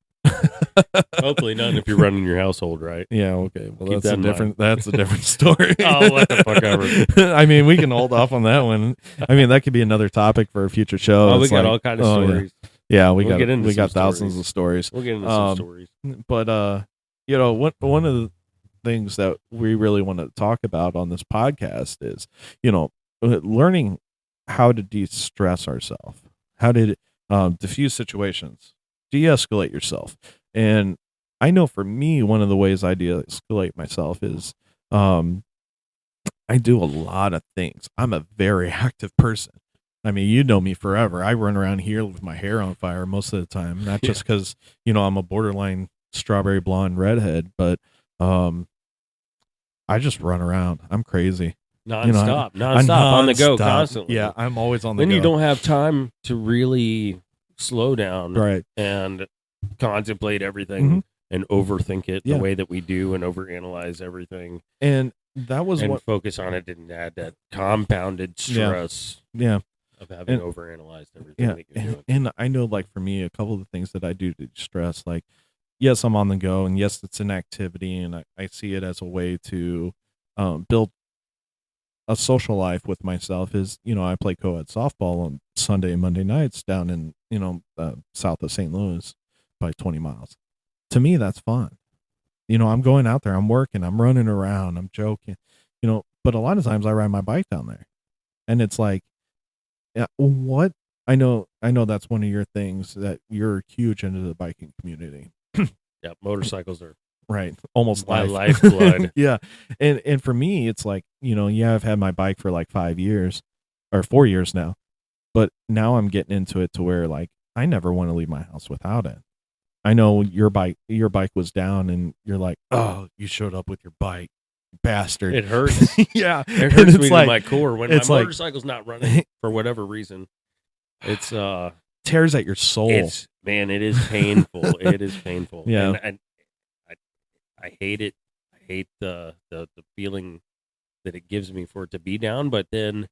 Hopefully none if you're running your household, right? Yeah. Okay. Well, Keep that's a that in different. That's a different story. Oh, what the fuck ever. I mean, we can hold off on that one. I mean, that could be another topic for a future show. Oh, we It's got like, all kind of oh, yeah. stories. Yeah, We'll get into we some got thousands stories. of stories. We'll get into some stories. But one of the things that we really want to talk about on this podcast is, learning how to de-stress ourselves, how to diffuse situations, de-escalate yourself. And I know for me, one of the ways I de-escalate myself is I do a lot of things. I'm a very active person. I mean, you know me forever. I run around here with my hair on fire most of the time, not just because, I'm a borderline strawberry blonde redhead, but I just run around. I'm crazy. Nonstop, I'm on the go, nonstop. constantly. Yeah, I'm always on the Then go. you don't have time to really slow down, Right. and contemplate everything and overthink it the way that we do, and overanalyze everything. And that was and what focus on it and add that compounded stress yeah. of having And- overanalyzed everything that you're doing. And I know, like, for me, a couple of the things that I do to stress, like, yes, I'm on the go, and yes, it's an activity, and I see it as a way to build a social life with myself. Is, I play co-ed softball on Sunday and Monday nights down in, south of St. Louis by 20 miles. To me, that's fun. I'm going out there, I'm working, I'm running around, I'm joking, but a lot of times I ride my bike down there, and it's like, yeah, what I know that's one of your things, that you're huge into the biking community. Yeah, motorcycles are Right. Almost my life. lifeblood. Yeah. And for me, it's like, I've had my bike for like 5 years or 4 years now, but now I'm getting into it to where, like, I never want to leave my house without it. I know your bike was down, and you're like, oh, you showed up with your bike, bastard. It hurts. Yeah. It hurts me like, to my core when my it's like- motorcycle's not running for whatever reason. It's tears at your soul. it is painful. It is painful. Yeah. And I hate it. I hate the feeling that it gives me for it to be down. But then,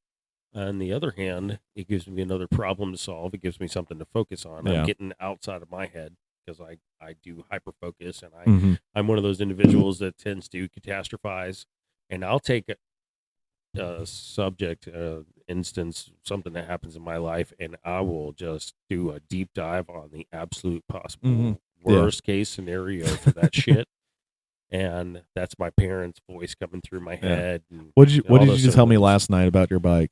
on the other hand, it gives me another problem to solve. It gives me something to focus on. Yeah. I'm getting outside of my head, because I do hyper focus, and Mhm. I'm one of those individuals that tends to catastrophize. And I'll take a subject, instance, something that happens in my life, and I will just do a deep dive on the absolute possible Mhm. Yeah. worst case scenario for that shit. And that's my parents' voice coming through my head. And What did you all those tell me symptoms. last night about your bike?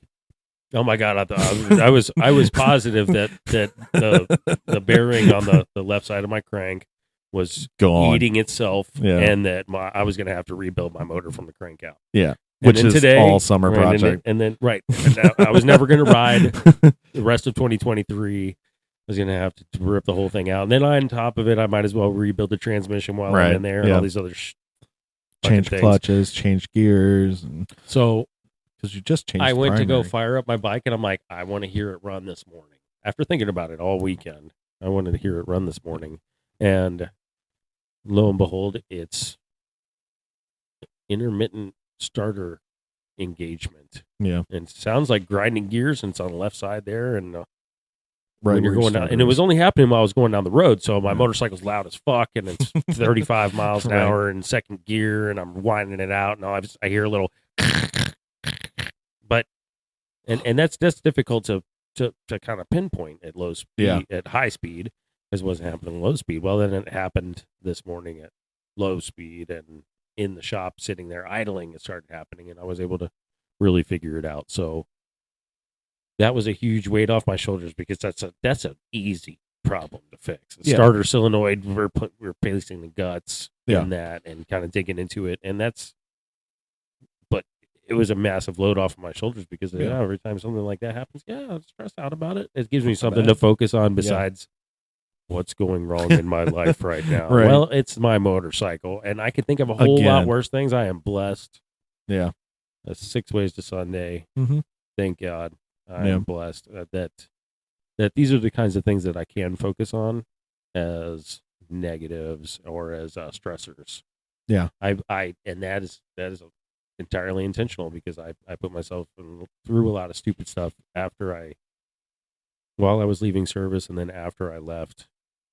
Oh my god! I was positive that the bearing on the left side of my crank was Gone. eating itself, Yeah. and that I was going to have to rebuild my motor from the crank out. Yeah. And Which then is today, all summer right, project. and then right, and I was never going to ride the rest of 2023. I was going to have to rip the whole thing out, and then on top of it, I might as well rebuild the transmission while I'm in there, and all these other change things. clutches, change gears, and So because you just changed. I went to go primary. fire up my bike, and I'm like, I want to hear it run this morning. After thinking about it all weekend, I wanted to hear it run this morning, and lo and behold, it's intermittent starter engagement. Yeah. And it sounds like grinding gears, and it's on the left side there, and Right when you're where going your down, and it was starter only happening while I was going down the road, so my Yeah. motorcycle's loud as fuck, and it's 35 miles an Right. hour in second gear, and I'm winding it out, and I hear a little, but and that's difficult to kind of pinpoint at low speed, Yeah. at high speed, because it wasn't happening at low speed. Well, then it happened this morning at low speed, and in the shop sitting there idling, it started happening, and I was able to really figure it out. So that was a huge weight off my shoulders, because that's an easy problem to fix. The Yeah. starter solenoid, we're replacing the guts Yeah. in that, and kind of digging into it, and but it was a massive load off of my shoulders, because Yeah. every time something like that happens, I'm stressed out about it. It gives me That's not something bad. to focus on besides what's going wrong in my life right now. Right. Well, it's my motorcycle, and I can think of a whole lot Again. worse things. I am blessed. Yeah. That's 6 ways to Sunday. Mhm. Thank God. I Yeah. am blessed that these are the kinds of things that I can focus on as negatives or as stressors. Yeah. And that is entirely intentional, because I put myself through a lot of stupid stuff while I was leaving service, and then after I left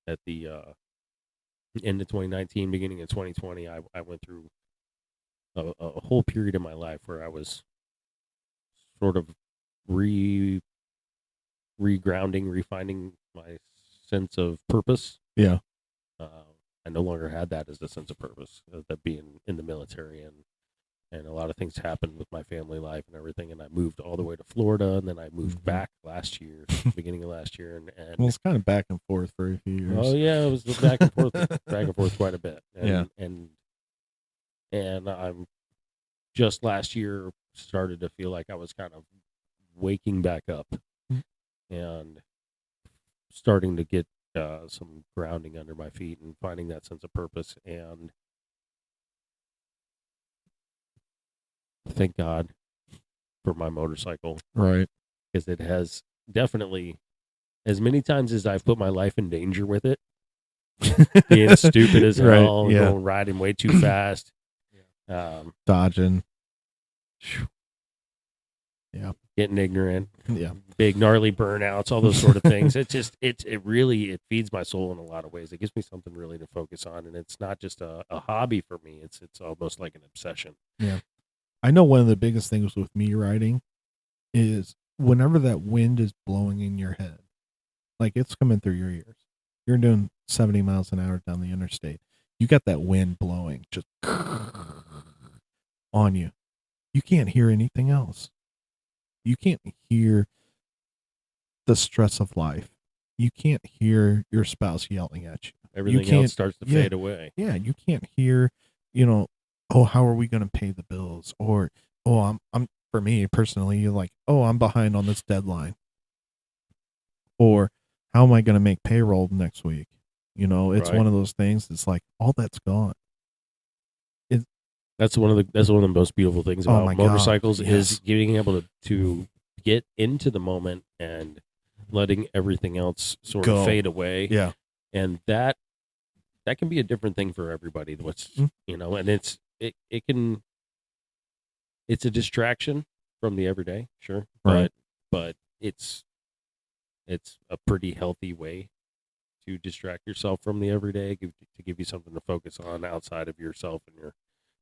at the end of 2019, beginning of 2020, I went through a whole period in my life where I was sort of regrounding, refining my sense of purpose. Yeah. I no longer had that as a sense of purpose, that being in the military, and a lot of things happened with my family life and everything, and I moved all the way to Florida, and then I moved back last year, beginning of last year, and Well, it's kind of back and forth for a few years. oh yeah, it was back and forth quite a bit, and, Yeah. and I'm just last year started to feel like I was kind of waking back up and starting to get some grounding under my feet and finding that sense of purpose. And thank God for my motorcycle, Right. because it has definitely, as many times as I've put my life in danger with it, being stupid as Right, hell, yeah. going riding way too fast, Dodging. getting ignorant, Yeah. big gnarly burnouts, all those sort of things. It really it feeds my soul in a lot of ways. It gives me something really to focus on, and it's not just a hobby for me. It's almost like an obsession. Yeah. I know one of the biggest things with me riding is whenever that wind is blowing in your head, like it's coming through your ears. You're doing 70 miles an hour down the interstate. You got that wind blowing just on you. You can't hear anything else. You can't hear the stress of life. You can't hear your spouse yelling at you. Everything can't- else starts to yeah. fade away. Yeah, you can't hear, oh, how are we going to pay the bills? Or, oh, I'm for me personally, you're like, oh, I'm behind on this deadline. Or how am I going to make payroll next week? It's Right. one of those things. It's like all that's gone. That's one of the most beautiful things Oh about my God, motorcycles yes. is being able to get into the moment and letting everything else sort Go. of fade away. Yeah. And that can be a different thing for everybody. And it's a distraction from the everyday, sure. Right. But it's a pretty healthy way to distract yourself from the everyday, to give you something to focus on outside of yourself and your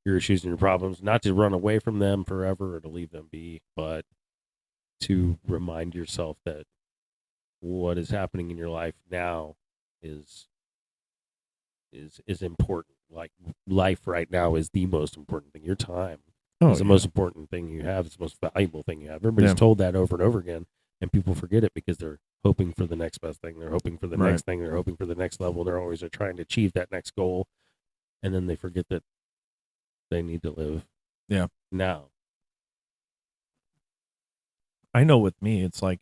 issues and your problems, not to run away from them forever or to leave them be, but to remind yourself that what is happening in your life now is important. Like, life right now is the most important thing. Your time is the most important thing you have. It's the most valuable thing you have. Everybody's told that over and over again, and people forget it because they're hoping for the next best thing. They're hoping for the Right. next thing. They're hoping for the next level. They're always trying to achieve that next goal, and then they forget that they need to live now. I know with me, it's like,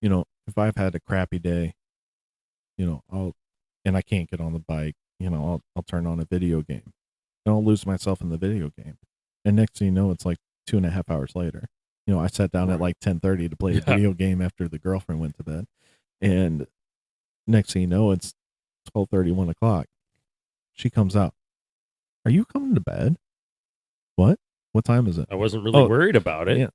if I've had a crappy day, and I can't get on the bike, I'll turn on a video game and I'll lose myself in the video game. And next thing you know, it's like 2.5 hours later. I sat down at like 10:30 to play a video game after the girlfriend went to bed. And next thing you know, it's 12:30, 1 o'clock. She comes out. Are you coming to bed? What? What time is it? I wasn't really worried about it.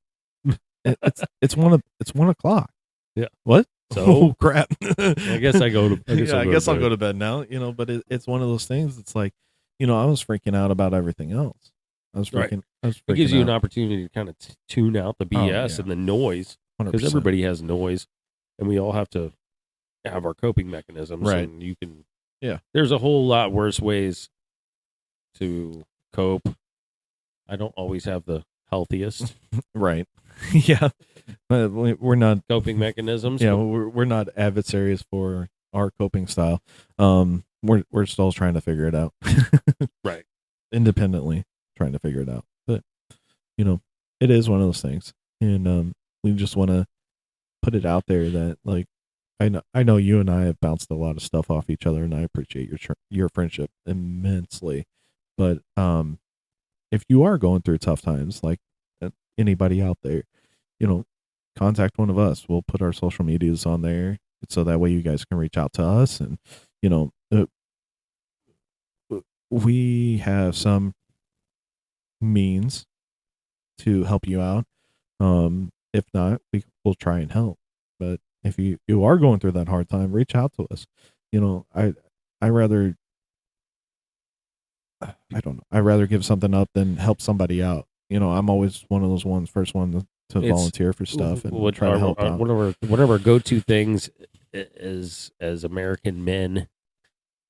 Yeah. It's 1 o'clock. Yeah. What? So oh crap! I guess I go to. I guess I'll go to bed now. But it's one of those things. It's like, I was freaking out about everything else. I was freaking. It gives you an opportunity to kind of tune out the BS and the noise, 100%. because everybody has noise, and we all have to have our coping mechanisms. Right. And you can. Yeah. There's a whole lot worse ways to cope. I don't always have the healthiest right. Yeah. But we're not coping mechanisms. Yeah, we're not adversaries for our coping style. We're still trying to figure it out. Right. Independently trying to figure it out. But it is one of those things. And we just want to put it out there that, like, I know you and I have bounced a lot of stuff off each other, and I appreciate your friendship immensely. But if you are going through tough times, like anybody out there, contact one of us. We'll put our social medias on there so that way you guys can reach out to us. And, we have some means to help you out. If not, we'll try and help. But if you are going through that hard time, reach out to us. I rather, I don't know. I'd rather give something up than help somebody out. I'm always one of those first ones to volunteer for stuff and try to help out. One of our go-to things as American men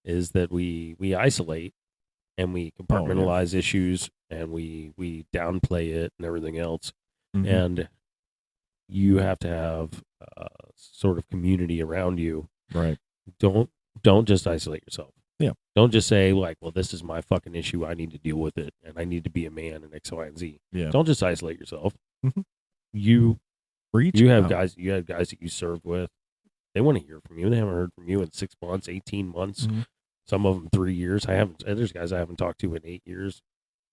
is that we isolate and we compartmentalize issues, and we downplay it and everything else. Mm-hmm. And you have to have sort of community around you. Right. Don't just isolate yourself. Yeah. Don't just say like, well, this is my fucking issue. I need to deal with it, and I need to be a man and X, Y, and Z. Yeah. Don't just isolate yourself. Mhm. You Reach you have out. guys. You have guys that you served with. They want to hear from you. They haven't heard from you in 6 months, 18 months. Mhm. Some of them 3 years. I haven't. There's guys I haven't talked to in 8 years,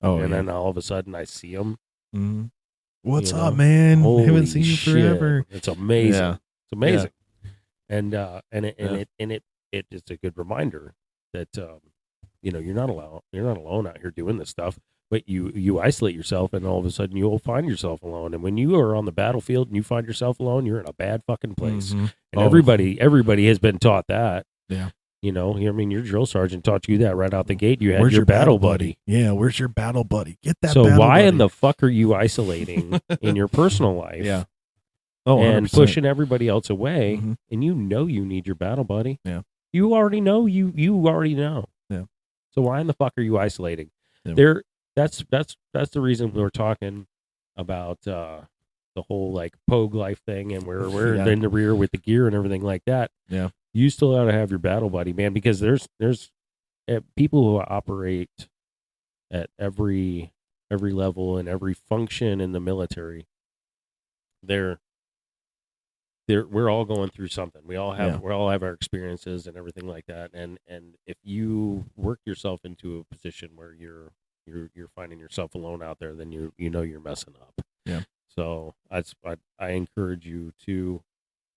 Oh, and yeah. then all of a sudden I see them. Mhm. What's You up, know? man? Haven't Holy seen you shit! forever. It's amazing. Yeah. It's amazing. And Yeah. it is a good reminder that you're not alone. You're not alone out here doing this stuff. But you isolate yourself, and all of a sudden you will find yourself alone. And when you are on the battlefield and you find yourself alone, you're in a bad fucking place. Mhm. And Oh. everybody has been taught that. Yeah. You know, I mean, your drill sergeant taught you that right out the gate. You had Where's your battle buddy. Yeah, where's your battle buddy? Get that So battle why buddy. in the fuck are you isolating in your personal life? Yeah. Oh, and 100%. pushing everybody else away, Mhm. and you need your battle buddy. Yeah. You already know. You already know. Yeah. So why in the fuck are you isolating? Yeah. That's the reason we're talking about the whole like Pogue life thing, and we're Yeah. in the rear with the gear and everything like that. Yeah. You still ought to have your battle buddy, man, because there's people who operate at every level and every function in the military. We're all going through something. We all have our experiences and everything like that. And if you work yourself into a position where you're finding yourself alone out there, then you're messing up. Yeah. So I encourage you to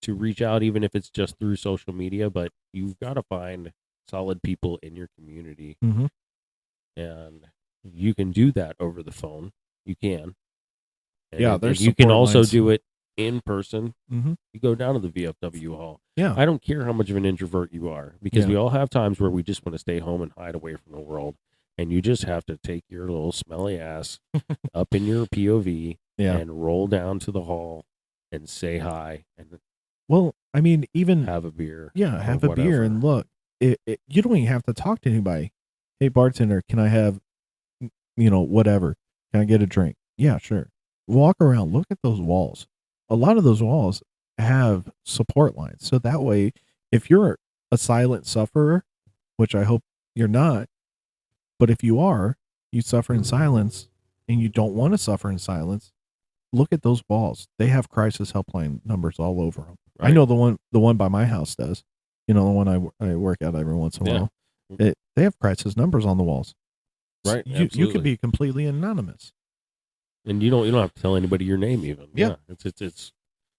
reach out, even if it's just through social media. But you've got to find solid people in your community, Mhm. and you can do that over the phone. You can. And Yeah, there's you can support also lines. do it in person. Mhm. You go down to the VFW hall. Yeah. I don't care how much of an introvert you are, because Yeah. we all have times where we just want to stay home and hide away from the world. And you just have to take your little smelly ass up in your POV Yeah. and roll down to the hall and say hi and Well, I mean, even have a beer. yeah, or have a beer whatever. and look. You don't even have to talk to anybody. Hey, bartender, can I have, whatever? Can I get a drink? Yeah, sure. Walk around. Look at those walls. A lot of those walls have support lines. So that way, if you're a silent sufferer, which I hope you're not, but if you are, you suffer in silence and you don't want to suffer in silence, look at those walls. They have crisis helpline numbers all over them. I Right. know the one by my house does. The one I work at every once in a Yeah. while. They have crisis numbers on the walls. Right, You absolutely. could be completely anonymous. And you don't have to tell anybody your name even. Yeah. It's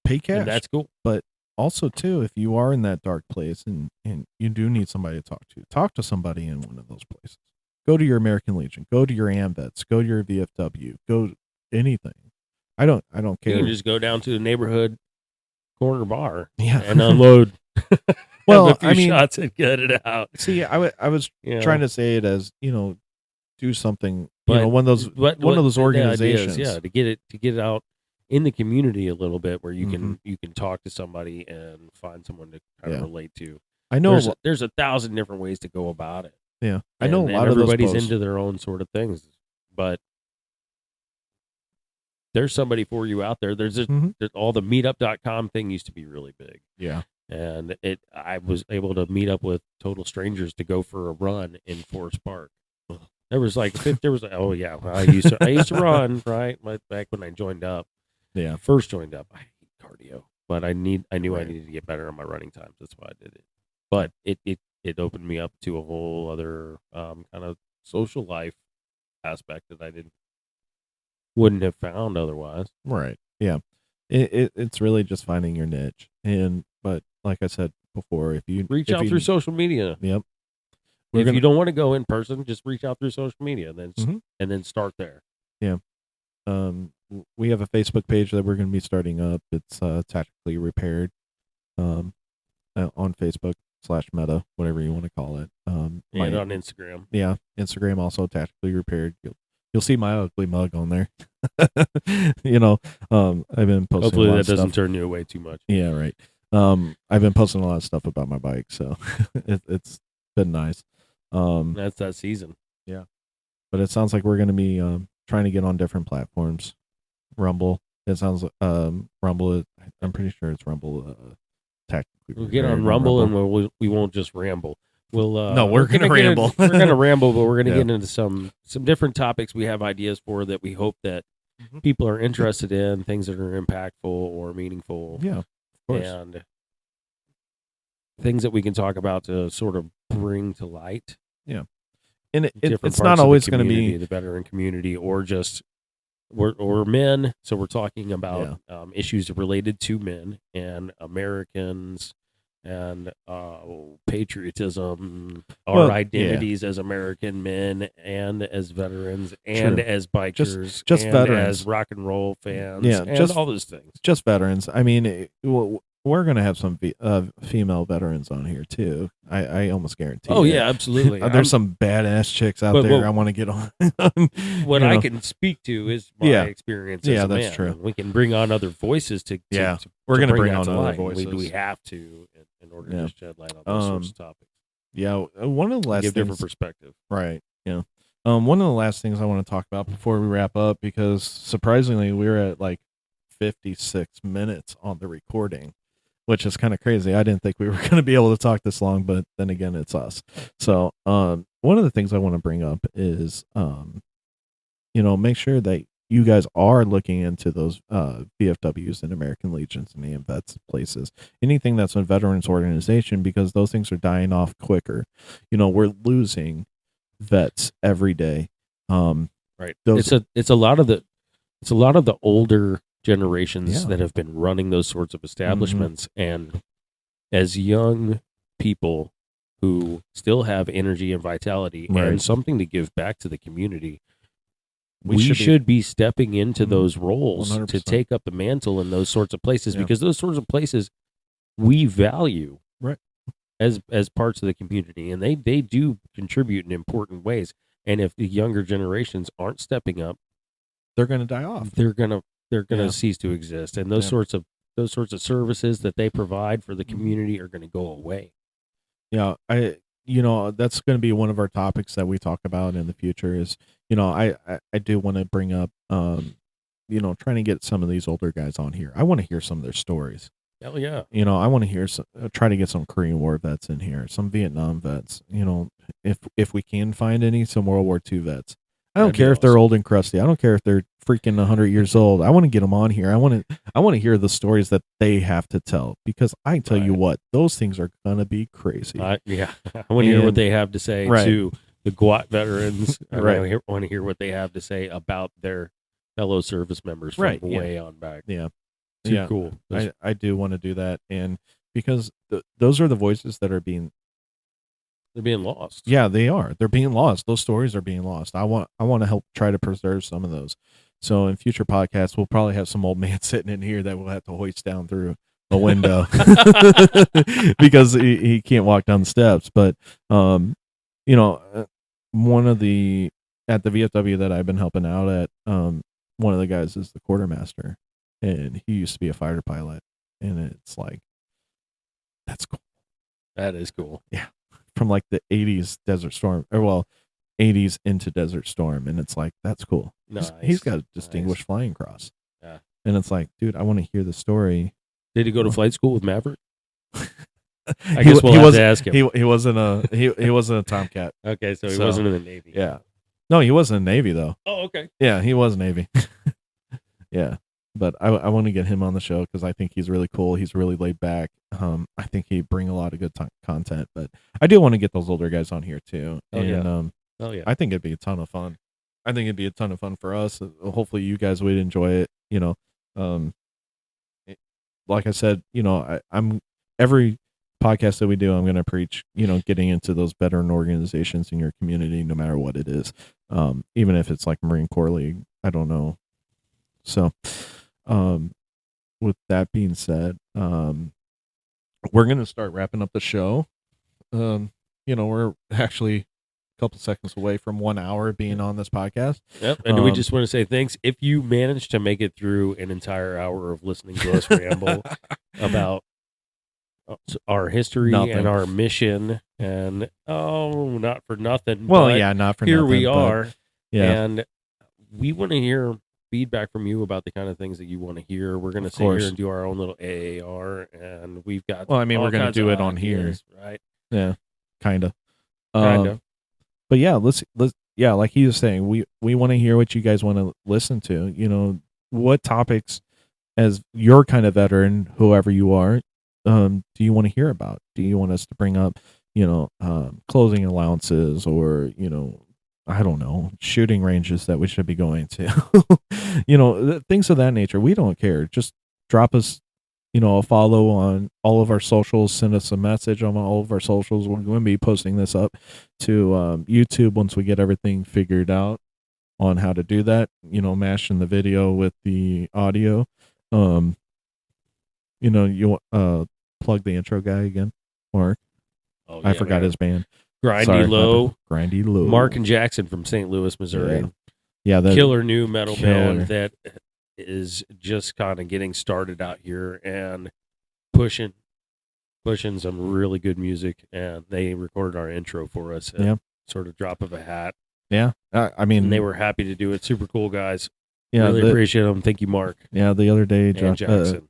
Pay cash. and that's cool. But also too, if you are in that dark place and you do need somebody to talk to somebody in one of those places. Go to your American Legion. Go to your AMVETS. Go to your VFW. Go anything. I don't You care. can just go down to the neighborhood corner bar Yeah. and unload. Well, have a few I mean- shots and get it out. See, I was You trying know? to say it as, do something, But- one of those But one of those the idea is, organizations. yeah, to get it out in the community a little bit, where you Mm-hmm. can talk to somebody and find someone to kind of Yeah. relate to. I know There's 1,000 different ways to go about it. yeah. I know And- a and lot of those everybody's posts. into their own sort of things, but there's somebody for you out there. There's Mhm. all the meetup.com thing used to be really big. Yeah. And I was able to meet up with total strangers to go for a run in Forest Park. There was like oh yeah, I used to run, right, back when I joined up. Yeah. First joined up. I hate cardio, but I knew I Right. needed to get better on my running times. That's why I did it. But it opened me up to a whole other kind of social life aspect that I wouldn't have found otherwise. Right. Yeah. It's really just finding your niche. But like I said before, if you Reach if out you- through social media. Yep. If you don't want to go in person, just reach out through social media, Mhm. and then start there. We have a Facebook page that we're going to be starting up. It's Tactically Repaired on Facebook /meta, whatever you want to call it. And on Instagram. Yeah, Instagram also Tactically Repaired. You'll see my ugly mug on there. I've been posting. Hopefully a lot that of doesn't stuff. turn you away too much. Yeah, right. I've been posting a lot of stuff about my bike, so it's been nice. That's that season. But it sounds like we're going to be trying to get on different platforms. Rumble. It sounds Rumble. I'm pretty sure it's Rumble. Tactically We'll get Repaired on Rumble and we won't just ramble. we'll No, we're gonna ramble. We're gonna ramble, but we're gonna Yeah. get into some different topics we have ideas for that we hope that Mhm. people are interested in, things that are impactful or meaningful, Yeah, of course. and things that we can talk about to sort of bring to light And different it's parts not of the always going to community, be. the veteran community, or just we're men, so we're talking about issues related to men and Americans and patriotism, our Well, identities as American men and as veterans and True. as bikers just and veterans. as rock and roll fans Yeah, and all those things. just veterans. I mean, we're going to have some female veterans on here too. I almost guarantee. Oh it. yeah, absolutely. There's some badass chicks out But- there. but- I want to get on. What you I know. can speak to is my Yeah. experience Yeah, as a that's man. true. And we can bring on other voices to Yeah, to we're going to bring that on to other light. voices. We have to in order Yeah. to shed light on those sorts of topics. Yeah, one of the last Give things. different perspective. Right. Yeah. One of the last things I want to talk about before we wrap up, because surprisingly we're at like 56 minutes on the recording, which is kind of crazy. I didn't think we were going to be able to talk this long, but then again, it's us. So, one of the things I want to bring up is, make sure that you guys are looking into those VFWs and American Legions and the vets places, anything that's a veterans organization, because those things are dying off quicker. We're losing vets every day. Right. Those- It's a lot of the older generations Yeah. that have been running those sorts of establishments, and as young people who still have energy and vitality Right. and something to give back to the community, We we should should be- be stepping into Mhm. those roles to 100%. take up the mantle in those sorts of places, Yeah. because those sorts of places we value Right. as parts of the community, and they do contribute in important ways. And if the younger generations aren't stepping up, they're going to die off. they're gonna Yeah. cease to exist, and those Yeah. sorts of services that they provide for the Mhm. community are going to go away. Yeah, that's going to be one of our topics that we talk about in the future is, I do want to bring up, trying to get some of these older guys on here. I want to hear some of their stories. Hell yeah. I want to hear try to get some Korean War vets in here, some Vietnam vets, if we can find any, some World War II vets. I don't That'd be care if they're awesome. old and crusty. I don't care if they're freaking 100 years old. I want to get them on here. I want to hear the stories that they have to tell, because I tell you Right. what, those things are going to be crazy. Yeah, I want to hear what And- they have to say Right. to the GWAT veterans. Right. I want to hear what they have to say about their fellow service members from Right, yeah. way on back. Yeah. Too Yeah. cool. I do want to do that. And because those are the voices that are being, They're being lost. yeah, they are. They're being lost. Those stories are being lost. I want to help try to preserve some of those. So in future podcasts, we'll probably have some old man sitting in here that we'll have to hoist down through a window because he can't walk down the steps. But, one of at the VFW that I've been helping out at, one of the guys is the quartermaster, and he used to be a fighter pilot. And it's like, that's cool. That is cool. From like the 80s Desert Storm, 80s into Desert Storm. And it's like, that's cool. He's got a distinguished flying cross. Yeah. And it's like, dude, I want to hear the story. Did he go to flight school with Maverick? I He guess we'll he have was to ask him. he wasn't he wasn't a Tomcat. Okay, so he So, wasn't in the Navy. Yeah. No, he wasn't in Navy though. Oh, okay. Yeah, he was Navy. Yeah. But I want to get him on the show because I think he's really cool. He's really laid back. I think he'd bring a lot of good content. But I do want to get those older guys on here too. Oh, And yeah. Oh yeah. I think it'd be a ton of fun. I think it'd be a ton of fun for us. Hopefully you guys would enjoy it. Like I said, I'm every podcast that we do, I'm going to preach, getting into those veteran organizations in your community, no matter what it is. Even if it's like Marine Corps League, I don't know. So, with that being said, we're going to start wrapping up the show. We're actually a couple seconds away from 1 hour being on this podcast. Yep. And we just want to say thanks. If you managed to make it through an entire hour of listening to us ramble about our history Nothing. and our mission, and not for nothing. Well, but yeah, not for here nothing, we but are, Yeah. and we want to hear feedback from you about the kind of things that you want to hear. We're going to Of sit here course. and do our own little AAR, and we've got. Well, I mean, all we're gonna kinds do of it on here. ideas, right? Yeah. kind of. Kind of. But yeah, let's yeah, like he was saying, we want to hear what you guys want to listen to. You know, what topics as your kind of veteran, whoever you are, do you want to hear about? Do you want us to bring up, closing allowances, or I don't know, shooting ranges that we should be going to, things of that nature. We don't care. Just drop us, a follow on all of our socials. Send us a message on all of our socials. We're going to be posting this up to YouTube once we get everything figured out on how to do that. Mashing the video with the audio. You plug the intro guy again, Mark. Oh, I forgot his band. Grindy Sorry, Low. Grindy Low. Mark and Jackson from St. Louis, Missouri. Yeah, killer new metal band that is just kind of getting started out here and pushing some really good music. And they recorded our intro for us. Sort of drop of a hat. Yeah, I mean, and they were happy to do it. Super cool guys. Yeah, really appreciate them. Thank you, Mark. Yeah, the other day, Jackson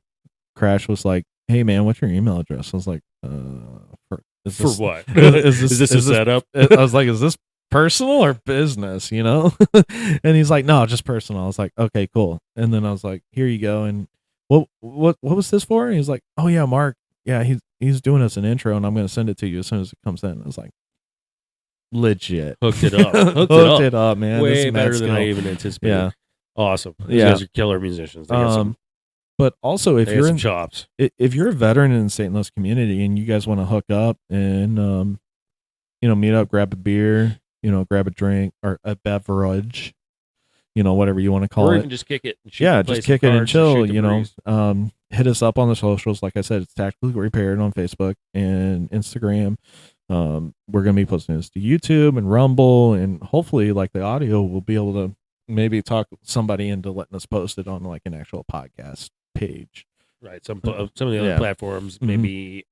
Crash was like, "Hey, man, what's your email address?" I was like, for what? Is this a setup?" I was like, "Is this personal or business?" And he's like, "No, just personal." I was like, "Okay, cool." And then I was like, "Here you go." And what was this for? And he's like, "Oh yeah, Mark. Yeah, he's doing us an intro, and I'm going to send it to you as soon as it comes in." I was like, legit. Hooked it up. Hooked it up, man. Way better than I even anticipated. Yeah. Awesome. These guys are killer musicians. They got some, but also if you're in chops, if you're a veteran in the St. Louis community and you guys want to hook up and meet up, grab a beer, grab a drink or a beverage, whatever you want to call it, or even just kick it. And just kick it and chill. Hit us up on the socials. Like I said, it's Tactically Repaired on Facebook and Instagram. We're gonna be posting this to YouTube and Rumble, and hopefully, like the audio, we'll be able to maybe talk somebody into letting us post it on like an actual podcast page. Right. Some of the other platforms, maybe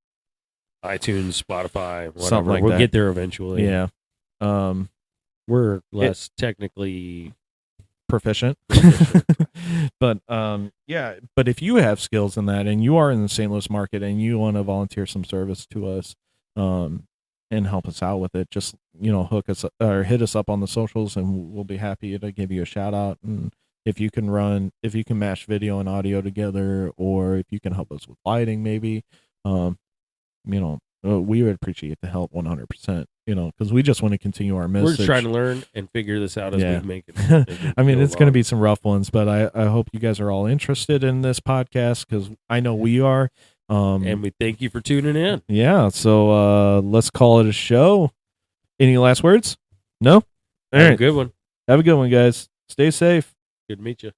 iTunes, Spotify, whatever. Something like we'll that. get there eventually. Yeah. We're less technically proficient. But but if you have skills in that and you are in the St. Louis market and you want to volunteer some service to us, and help us out with it, just hook us or hit us up on the socials and we'll be happy to give you a shout out. And if you can mash video and audio together, or if you can help us with lighting, maybe we would appreciate the help 100%, because we just want to continue our message. We're just trying to learn and figure this out as we make it. I mean, it's going to be some rough ones, but I hope you guys are all interested in this podcast, because I know we are. And we thank you for tuning in. Yeah, so let's call it a show. Any last words? No? All right. Have a good one. Have a good one, guys. Stay safe. Good to meet you.